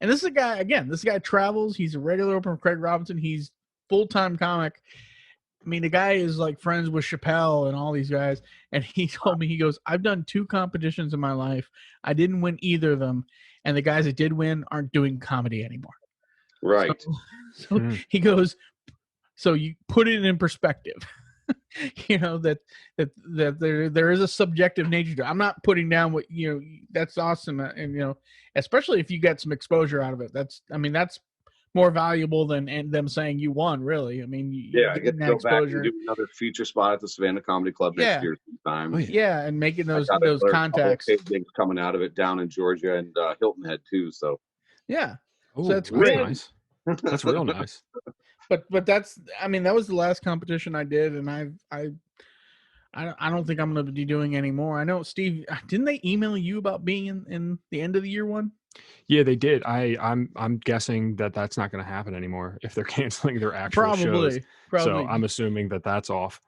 and this is a guy, again, this guy travels. He's a regular opener for Craig Robinson. He's full-time comic. I mean, the guy is like friends with Chappelle and all these guys. And he told me, he goes, I've done 2 competitions in my life. I didn't win either of them. And the guys that did win aren't doing comedy anymore. Right. So he goes, so you put it in perspective, that there is a subjective nature to it. I'm not putting down what, that's awesome. And, especially if you get some exposure out of it, that's more valuable than them saying you won, really. I mean, I get to go back and do another feature spot at the Savannah Comedy Club next year sometime. Yeah, and making those contacts. Things coming out of it down in Georgia and Hilton Head too. So yeah, so that's great. Nice. That's real nice. But that's, that was the last competition I did, and I don't think I'm going to be doing any more. I know, Steve, didn't they email you about being in the end of the year one? Yeah, they did. I'm guessing that's not going to happen anymore if they're canceling their actual shows. Probably. So I'm assuming that's off.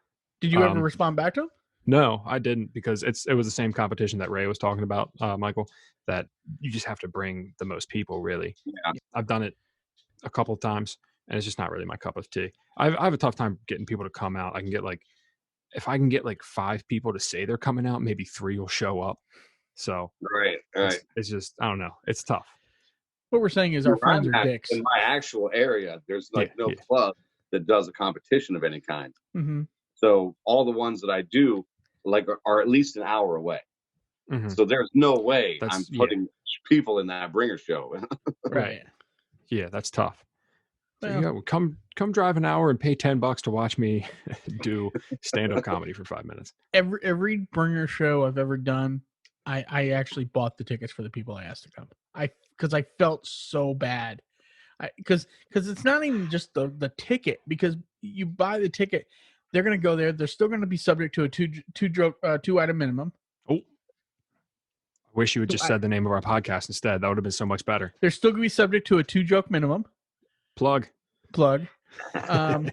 Did you ever respond back to them? No, I didn't, because it was the same competition that Ray was talking about, Michael, that you just have to bring the most people, really. Yeah. I've done it a couple of times, and it's just not really my cup of tea. I have a tough time getting people to come out. If I can get 5 people to say they're coming out, maybe 3 will show up. So right. It's just, I don't know. It's tough. What we're saying is our friends are dicks. In my actual area, there's no club that does a competition of any kind. Mm-hmm. So all the ones that I do are at least an hour away. Mm-hmm. So there's no way I'm putting people in that bringer show. Right. Yeah, that's tough. So you go, come drive an hour and pay $10 to watch me do stand-up comedy for 5 minutes. Every bringer show I've ever done, I actually bought the tickets for the people I asked to come. Because I felt so bad. Because it's not even just the ticket. Because you buy the ticket, they're going to go there. They're still going to be subject to a two item minimum. Oh, I wish you had just said the name of our podcast instead. That would have been so much better. They're still going to be subject to a 2-joke minimum. Plug. They're going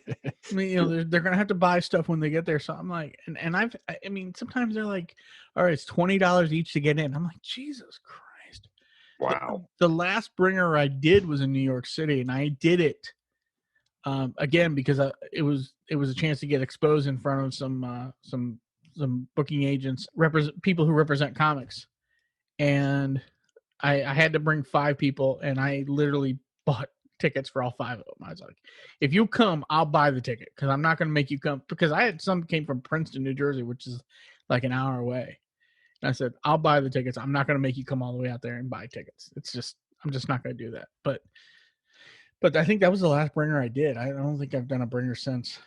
to have to buy stuff when they get there. So I'm like, and sometimes they're like, all right, it's $20 each to get in. I'm like, Jesus Christ. Wow. The last bringer I did was in New York City, and I did it again because it was a chance to get exposed in front of some booking agents, people who represent comics. And I had to bring 5 people, and I literally bought tickets for all 5 of them. I was like, if you come, I'll buy the ticket, because I'm not going to make you come, because I had some came from Princeton, New Jersey, which is like an hour away. And I said, I'll buy the tickets. I'm not going to make you come all the way out there and buy tickets. I'm just not going to do that. But I think that was the last bringer I did. I don't think I've done a bringer since.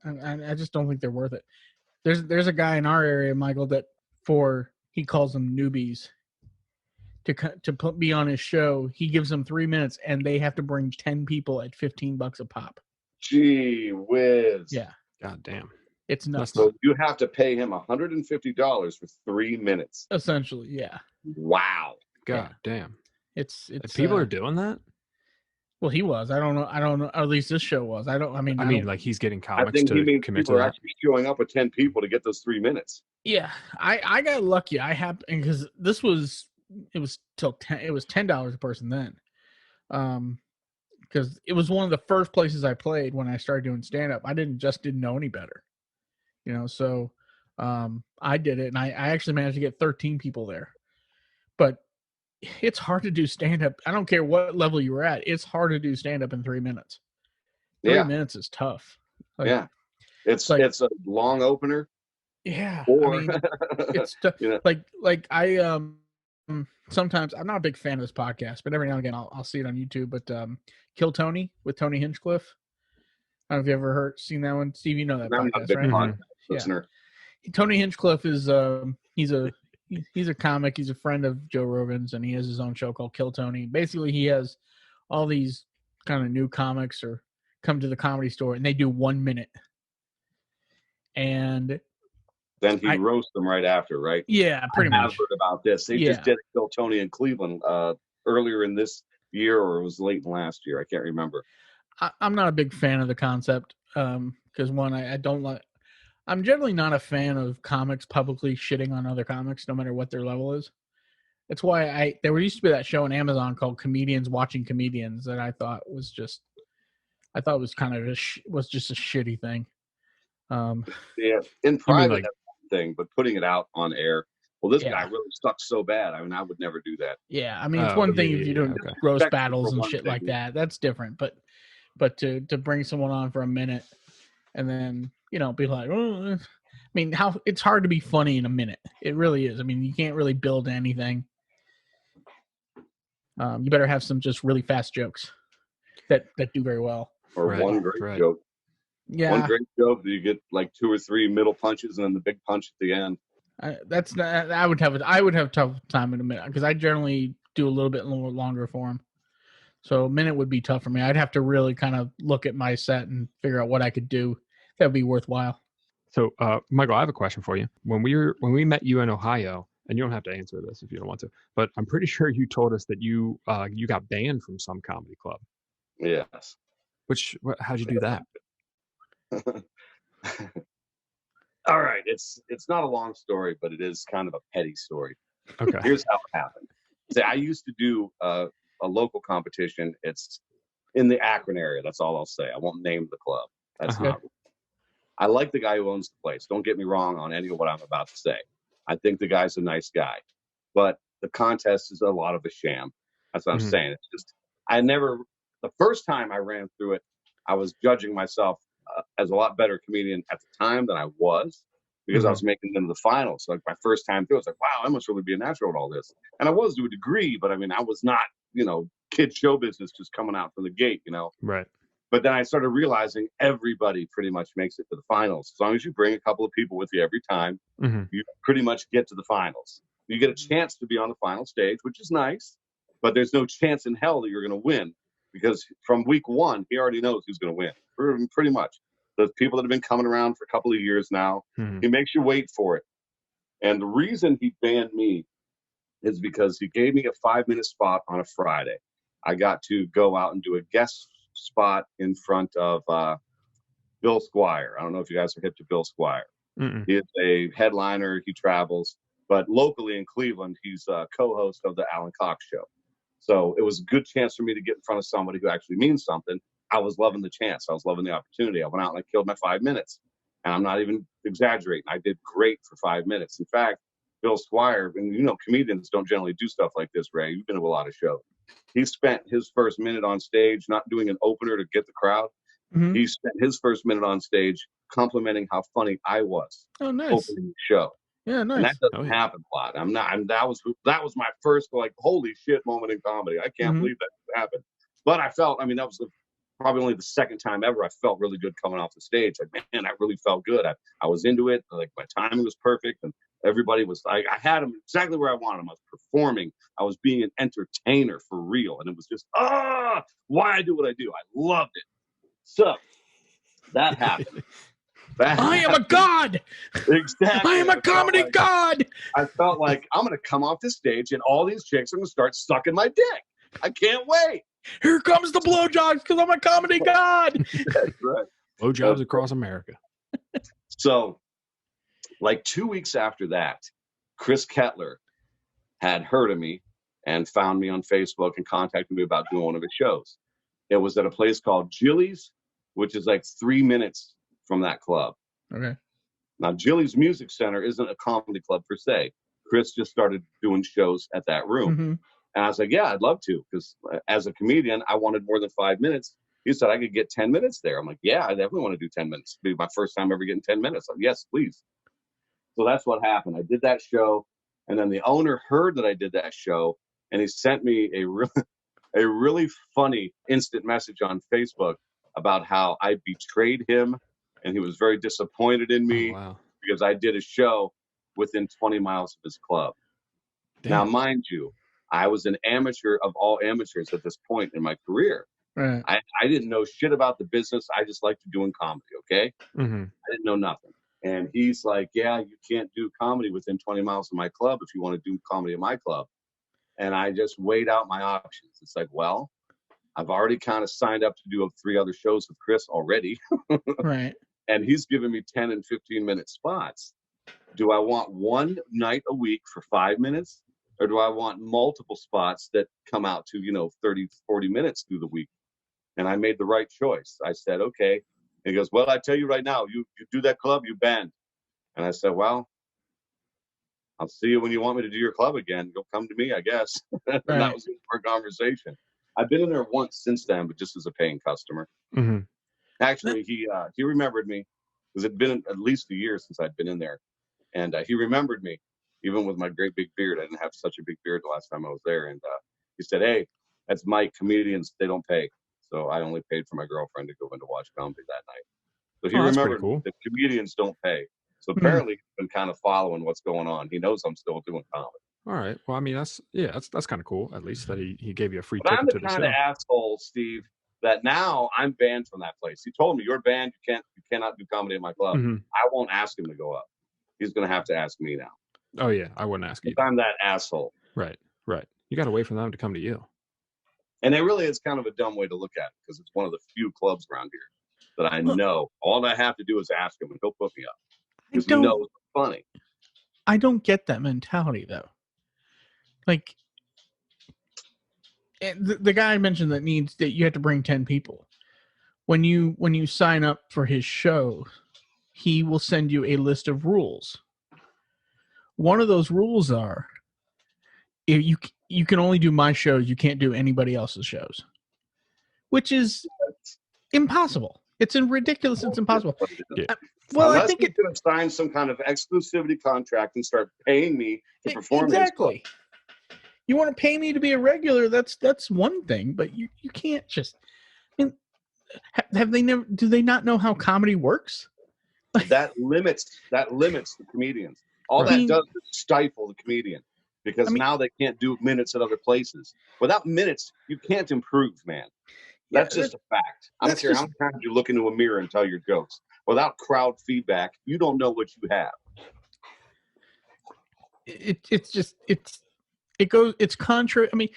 I just don't think they're worth it. There's a guy in our area, Michael, that he calls them newbies. To be on his show, he gives them 3 minutes, and they have to bring 10 people at $15 a pop. Gee whiz! Yeah, god damn, it's nuts. So you have to pay him $150 for 3 minutes. Essentially, yeah. Wow. God damn. It's people are doing that. Well, he was. I don't know. At least this show was. I mean, like he's getting comics to commit to people that. Are actually showing up with 10 people to get those 3 minutes. Yeah, I got lucky. I happened because it was till $10. It was $10 a person then. because it was one of the first places I played when I started doing stand up. I didn't know any better, so I did it, and I actually managed to get 13 people there. But it's hard to do stand up. I don't care what level you were at. It's hard to do stand up in 3 minutes. 3 minutes is tough. Yeah. It's a long opener. Yeah. Or, I mean, it's like I sometimes I'm not a big fan of this podcast, but every now and again I'll see it on YouTube. But Kill Tony with Tony Hinchcliffe. I don't know if you ever seen that one, Steve. You know that podcast, right? Podcast listener. Yeah. Tony Hinchcliffe is he's a comic. He's a friend of Joe Rogan's, and he has his own show called Kill Tony. Basically, he has all these kind of new comics or come to the Comedy Store, and they do 1 minute, and then he roasts them right after, right? Yeah, pretty much. I've heard about this. They just did Kill Tony in Cleveland earlier in this year, or it was late in last year. I can't remember. I'm not a big fan of the concept because one, I don't like. I'm generally not a fan of comics publicly shitting on other comics, no matter what their level is. That's why there used to be that show on Amazon called Comedians Watching Comedians that I thought was just kind of was just a shitty thing. Yeah, in private that's one thing, but putting it out on air. Well, this guy really sucks so bad. I mean, I would never do that. Yeah, I mean, it's one thing if you're doing roast battles and shit like that. That's different. But to bring someone on for a minute and then be like, oh, I mean, it's hard to be funny in a minute. It really is. I mean, you can't really build anything. You better have some just really fast jokes that do very well. Or one great joke. Yeah. One great joke that you get like 2 or 3 middle punches and then the big punch at the end. I would have tough time in a minute because I generally do a little bit longer form. So a minute would be tough for me. I'd have to really kind of look at my set and figure out what I could do that would be worthwhile. So, Michael, I have a question for you. When we met you in Ohio, and you don't have to answer this if you don't want to, but I'm pretty sure you told us that you got banned from some comedy club. Yes. How'd you do that? All right. It's not a long story, but it is kind of a petty story. Okay. Here's how it happened. See, I used to do a local competition. It's in the Akron area. That's all I'll say. I won't name the club. That's not. I like the guy who owns the place. Don't get me wrong on any of what I'm about to say. I think the guy's a nice guy, but the contest is a lot of a sham. That's what I'm saying. It's just the first time I ran through it, I was judging myself as a lot better comedian at the time than I was because I was making them to the finals. So like my first time through, I was like, wow, I must really be a natural at all this. And I was to a degree, but I mean, I was not, kid show business just coming out from the gate, Right. But then I started realizing everybody pretty much makes it to the finals. As long as you bring a couple of people with you every time, you pretty much get to the finals. You get a chance to be on the final stage, which is nice, but there's no chance in hell that you're going to win because from week 1, he already knows who's going to win, pretty much. The people that have been coming around for a couple of years now, he makes you wait for it. And the reason he banned me is because he gave me a 5-minute spot on a Friday. I got to go out and do a guest spot in front of Bill Squire. I don't know if you guys are hip to Bill Squire. He is a headliner. He travels, but locally in Cleveland, he's a co-host of the Alan Cox Show. So it was a good chance for me to get in front of somebody who actually means something. I was loving the chance. I was loving the opportunity. I went out and I killed my 5 minutes. And I'm not even exaggerating. I did great for 5 minutes. In fact, Bill Squire, and comedians don't generally do stuff like this, Ray. You've been to a lot of shows. He spent his first minute on stage not doing an opener to get the crowd. He spent his first minute on stage complimenting how funny I was. Oh, nice. Opening the show. Yeah, nice. And that doesn't happen a lot. That was my first holy shit moment in comedy. I can't believe that happened. But I felt, that was probably only the second time ever I felt really good coming off the stage. Like, man, I really felt good. I was into it. Like my timing was perfect, and everybody was I had them exactly where I wanted them. I was performing. I was being an entertainer for real, and it was just why I do what I do. I loved it. So that happened. I am a god. Exactly. I am a comedy god. I felt like I'm going to come off this stage, and all these chicks are going to start sucking my dick. I can't wait. Here comes the blowjobs because I'm a comedy god. That's right. Blowjobs across America. So, like 2 weeks after that, Chris Kettler had heard of me and found me on Facebook and contacted me about doing one of his shows. It was at a place called Jilly's, which is like 3 minutes from that club. Okay. Now, Jilly's Music Center isn't a comedy club per se. Chris just started doing shows at that room. Mm-hmm. And I was like, yeah, I'd love to, because as a comedian, I wanted more than 5 minutes. He said I could get 10 minutes there. I'm like, yeah, I definitely want to do 10 minutes. It'll be my first time ever getting 10 minutes. Like, yes, please. So that's what happened. I did that show, and then the owner heard that I did that show, and he sent me a really funny instant message on Facebook about how I betrayed him, and he was very disappointed in me because I did a show within 20 miles of his club. Damn. Now, mind you, I was an amateur of all amateurs at this point in my career. Right. I didn't know shit about the business. I just liked doing comedy, okay? Mm-hmm. I didn't know nothing. And he's like, yeah, you can't do comedy within 20 miles of my club if you want to do comedy at my club. And I just weighed out my options. It's like, well, I've already kind of signed up to do 3 other shows with Chris already. Right. And he's giving me 10 and 15-minute spots. Do I want one night a week for 5 minutes? Or do I want multiple spots that come out to, 30, 40 minutes through the week? And I made the right choice. I said, okay. And he goes, well, I tell you right now, you do that club, you banned. And I said, well, I'll see you when you want me to do your club again. You'll come to me, I guess. And that was our conversation. I've been in there once since then, but just as a paying customer. Mm-hmm. Actually, he remembered me because it had been at least a year since I'd been in there. And he remembered me, even with my great big beard. I didn't have such a big beard the last time I was there. And he said, hey, that's Mike. Comedians, they don't pay. So I only paid for my girlfriend to go in to watch comedy that night. So he remembered cool. that comedians don't pay. So apparently he's been kind of following what's going on. He knows I'm still doing comedy. All right. Well, I mean, that's kind of cool. At least that he gave you a free But ticket I'm the to the kind show. of asshole, Steve, that now I'm banned from that place. He told me, you're banned. You cannot do comedy at my club. Mm-hmm. I won't ask him to go up. He's going to have to ask me now. Oh yeah, I wouldn't ask you. I'm that asshole. Right. You got to wait for them to come to you. And it really is kind of a dumb way to look at it because it's one of the few clubs around here that I know. All I have to do is ask him and he'll put me up. Because he knows it's funny. I don't get that mentality though. Like the guy I mentioned that you have to bring 10 people. When you sign up for his show, he will send you a list of rules. One of those rules are if you can only do my shows, you can't do anybody else's shows, which is impossible. It's ridiculous. It's impossible. Yeah. Well, unless I think he's going to sign some kind of exclusivity contract and start paying me to perform. Exactly. You want to pay me to be a regular? That's one thing, but you can't just. I mean, have they never? Do they not know how comedy works? That limits the comedians. All that does is stifle the comedian because now they can't do minutes at other places. Without minutes, you can't improve, man. That's just a fact. I don't care how many times you look into a mirror and tell your jokes. Without crowd feedback, you don't know what you have. It's contrary. I mean,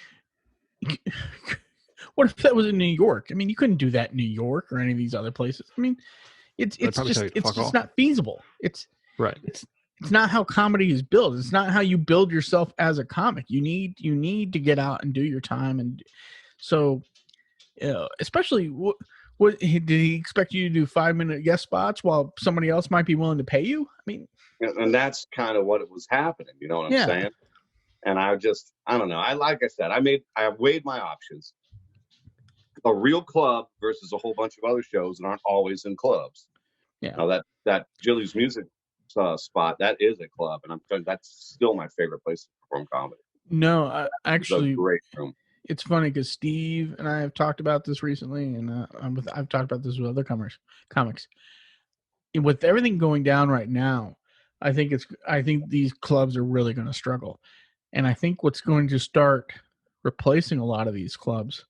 what if that was in New York? I mean, you couldn't do that in New York or any of these other places. I mean, it's just not feasible. It's not how comedy is built. It's not how you build yourself as a comic. You need to get out and do your time, and so especially what did he expect you to do 5-minute guest spots while somebody else might be willing to pay you? I mean, and that's kind of what it was happening. You know what I'm saying? And I don't know. Like I said, I weighed my options. A real club versus a whole bunch of other shows that aren't always in clubs. Yeah. Now that Jilly's Music spot, that is a club, and I'm telling you, that's still my favorite place to perform comedy. No, actually, great room. It's funny because Steve and I have talked about this recently, and I've talked about this with other comics. And with everything going down right now, I think these clubs are really going to struggle, and I think what's going to start replacing a lot of these clubs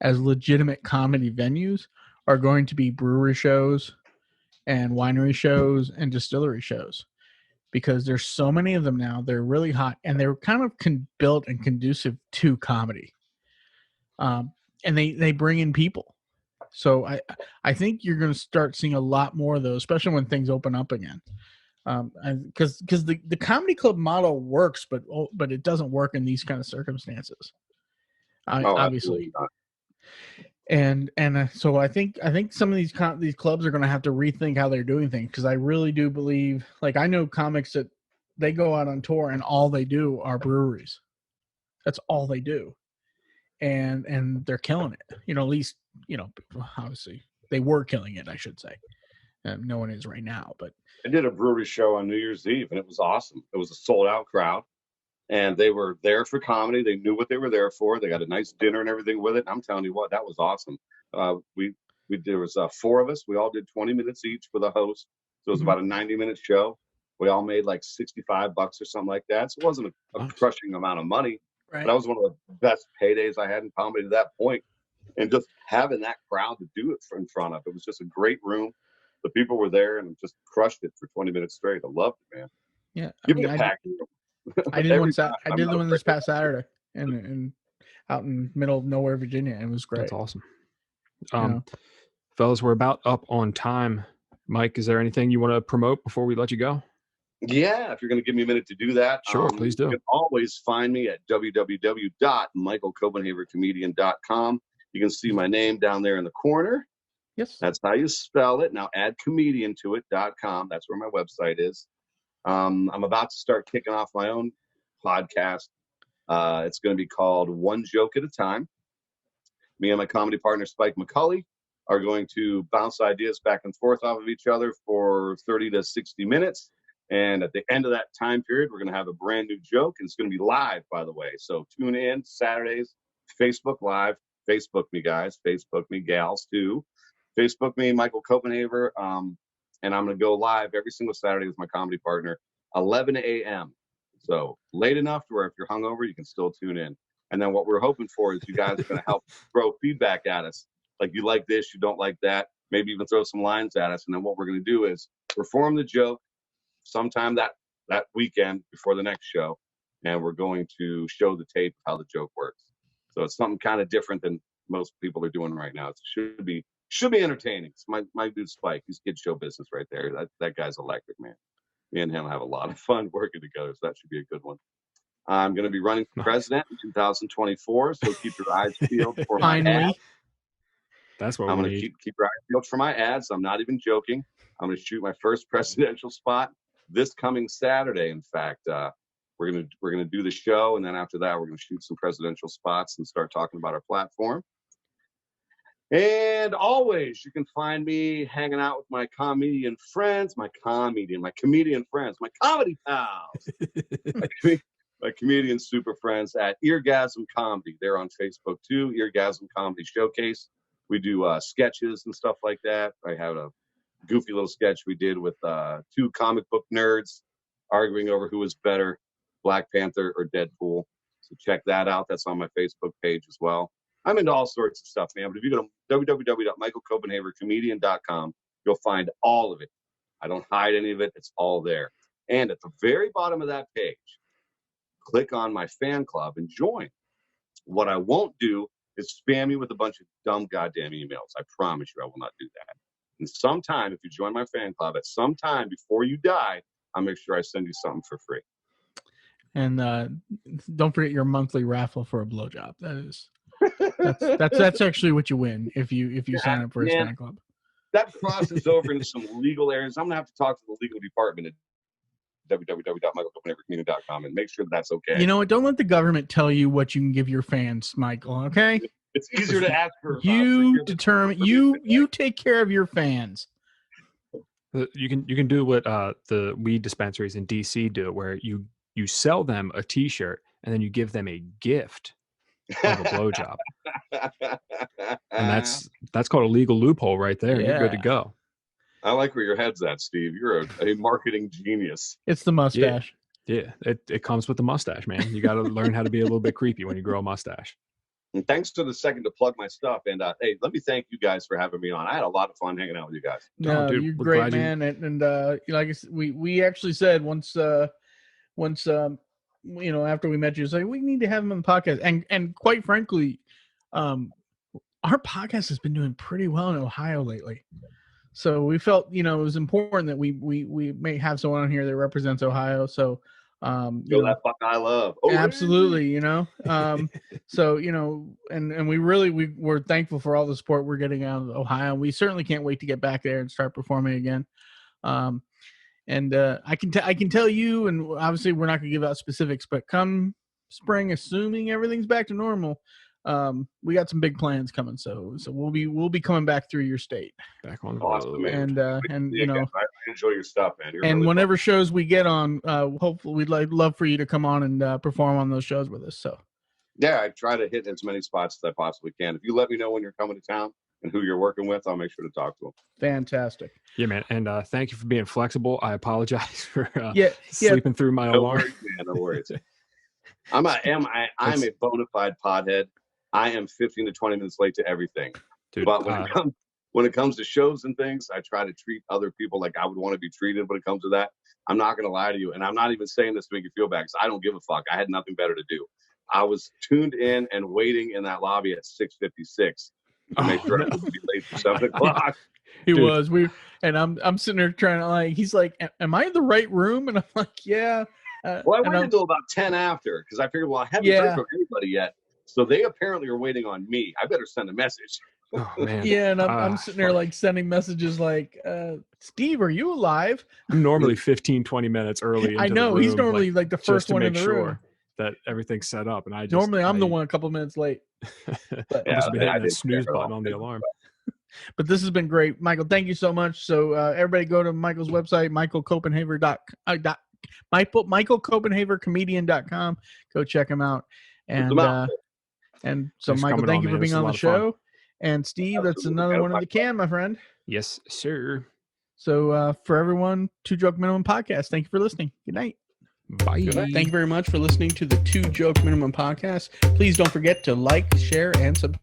as legitimate comedy venues are going to be brewery shows and winery shows and distillery shows, because there's so many of them now. They're really hot, and they're kind of built and conducive to comedy. And they bring in people. So I think you're going to start seeing a lot more of those, especially when things open up again. Because the comedy club model works, but it doesn't work in these kind of circumstances. Obviously. So I think some of these clubs are going to have to rethink how they're doing things, because I really do believe, like, I know comics that they go out on tour and all they do are breweries. That's all they do, and they're killing it. At least obviously they were killing it, I should say. No one is right now, but I did a brewery show on New Year's Eve, and it was awesome. It was a sold out crowd, and they were there for comedy. They knew what they were there for. They got a nice dinner and everything with it. And I'm telling you what, that was awesome. We there was 4 of us. We all did 20 minutes each with a host. So it was about a 90-minute show. We all made like $65 or something like that. So it wasn't a crushing amount of money. right. But that was one of the best paydays I had in comedy to that point. And just having that crowd to do it in front of, it was just a great room. The people were there and just crushed it for 20 minutes straight. I loved it, man. Yeah, Give me a pack. I did I did the one this past Saturday, and out in middle of nowhere, Virginia. It was great. That's awesome. Fellas, we're about up on time. Mike, is there anything you want to promote before we let you go? Yeah, if you're going to give me a minute to do that. Sure, please do. You can always find me at www.michaelcopenhavercomedian.com. You can see my name down there in the corner. Yes. That's how you spell it. Now add comedian to it.com. That's where my website is. I'm about to start kicking off my own podcast. It's going to be called One Joke at a Time. Me and my comedy partner, Spike McCulley, are going to bounce ideas back and forth off of each other for 30 to 60 minutes. And at the end of that time period, we're going to have a brand new joke. And it's going to be live, by the way. So tune in Saturdays, Facebook Live. Facebook me, guys. Facebook me, gals, too. Facebook me, Michael Copenhaver. And I'm going to go live every single Saturday with my comedy partner, 11 a.m. So late enough to where if you're hungover, you can still tune in. And then what we're hoping for is you guys are going to help throw feedback at us. Like, you like this, you don't like that. Maybe even throw some lines at us. And then what we're going to do is perform the joke sometime that weekend before the next show. And we're going to show the tape of how the joke works. So it's something kind of different than most people are doing right now. It should be entertaining. It's my dude Spike. He's kid show business right there. That guy's electric, man. Me and him have a lot of fun working together, so that should be a good one. I'm going to be running for president in 2024, so keep your eyes peeled for my ads. That's what I'm going to keep your eyes peeled for my ads. I'm not even joking. I'm going to shoot my first presidential spot this coming Saturday. In fact, we're going to do the show, and then after that, we're going to shoot some presidential spots and start talking about our platform. And always, you can find me hanging out with my comedian friends, my comedy pals, my comedian super friends at Eargasm Comedy. They're on Facebook too, Eargasm Comedy Showcase. We do sketches and stuff like that. I have a goofy little sketch we did with 2 comic book nerds arguing over who was better, Black Panther or Deadpool. So check that out. That's on my Facebook page as well. I'm into all sorts of stuff, man. But if you go to www.michaelcopenhavercomedian.com, you'll find all of it. I don't hide any of it. It's all there. And at the very bottom of that page, click on my fan club and join. What I won't do is spam you with a bunch of dumb goddamn emails. I promise you I will not do that. And sometime, if you join my fan club, at some time before you die, I'll make sure I send you something for free. And don't forget your monthly raffle for a blowjob. That's actually what you win if you sign up for his fan club. That crosses over into some legal areas. I'm gonna have to talk to the legal department at www.michaelcopenhavercomedian.com and make sure that's okay. You know what? Don't let the government tell you what you can give your fans, Michael. Okay? It's easier to ask for. You determine. You take care of your fans. You can do what the weed dispensaries in DC do, where you sell them a T-shirt and then you give them a gift of a blowjob. And that's called a legal loophole right there. Yeah. You're good to go. I like where your head's at, Steve. You're a marketing genius. It's the mustache. Yeah. It comes with the mustache, man. You got to learn how to be a little bit creepy when you grow a mustace. And thanks for the second to plug my stuff. And hey, let me thank you guys for having me on. I had a lot of fun hanging out with you guys. No, dude, you're great, man. And like we actually said once after we met you, say we need to have him on the podcast. And quite frankly, our podcast has been doing pretty well in Ohio lately. So we felt, it was important that we may have someone on here that represents Ohio. So Show that fuck I love. Oh, absolutely, you know. So, you know, and we're thankful for all the support we're getting out of Ohio. We certainly can't wait to get back there and start performing again. And I can tell you, and obviously we're not going to give out specifics, but come spring, assuming everything's back to normal, we got some big plans coming. So we'll be coming back through your state. Back on the awesome, road. man. And you know, I enjoy your stuff, man. You're and really whenever shows we get on, hopefully we'd love for you to come on and perform on those shows with us. So yeah, I try to hit as many spots as I possibly can. If you let me know when you're coming to town and who you're working with, I'll make sure to talk to them. fantastic. Yeah, man. And thank you for being flexible. I apologize for Yeah. sleeping through my No alarm. worries, man. No worries. I'm a bona fide pothead. I am 15 to 20 minutes late to everything. Dude, But when it comes to shows and things, I try to treat other people like I would want to be treated when it comes to that. I'm not going to lie to you. And I'm not even saying this to make you feel bad because I don't give a fuck. I had nothing better to do. I was tuned in and waiting in that lobby at 6:56 to make sure I wouldn't be late for 7 o'clock. He Dude. was. I'm sitting there trying to, like, he's like, am I in the right room? And I'm like, yeah. Well, I waited until about 10 after because I figured, well, I haven't heard from anybody yet. So they apparently are waiting on me. I better send a message. Oh, man. Yeah, and I'm sitting there like sending messages like, Steve, are you alive? I'm normally 15, 20 minutes early. Into I know. the room, He's normally like the first one in the room. That everything's set up. And I just, Normally I'm the one a couple minutes late. But Yeah, must be hitting I that didn't snooze care at button all. on the alarm. But this has been great. Michael, thank you so much. So everybody go to Michael's website, michaelcopenhavercomedian.com. Go check him out. And so Thanks Michael, coming thank on, you for man. being This was a on lot the of fun. show. And Steve, that's Absolutely. another one in the can, my friend. Yes, sir. So for everyone, 2 Joke Minimum Podcast, thank you for listening. Good night. Bye. Thank you very much for listening to the 2 Joke Minimum Podcast. Please don't forget to like, share, and subscribe.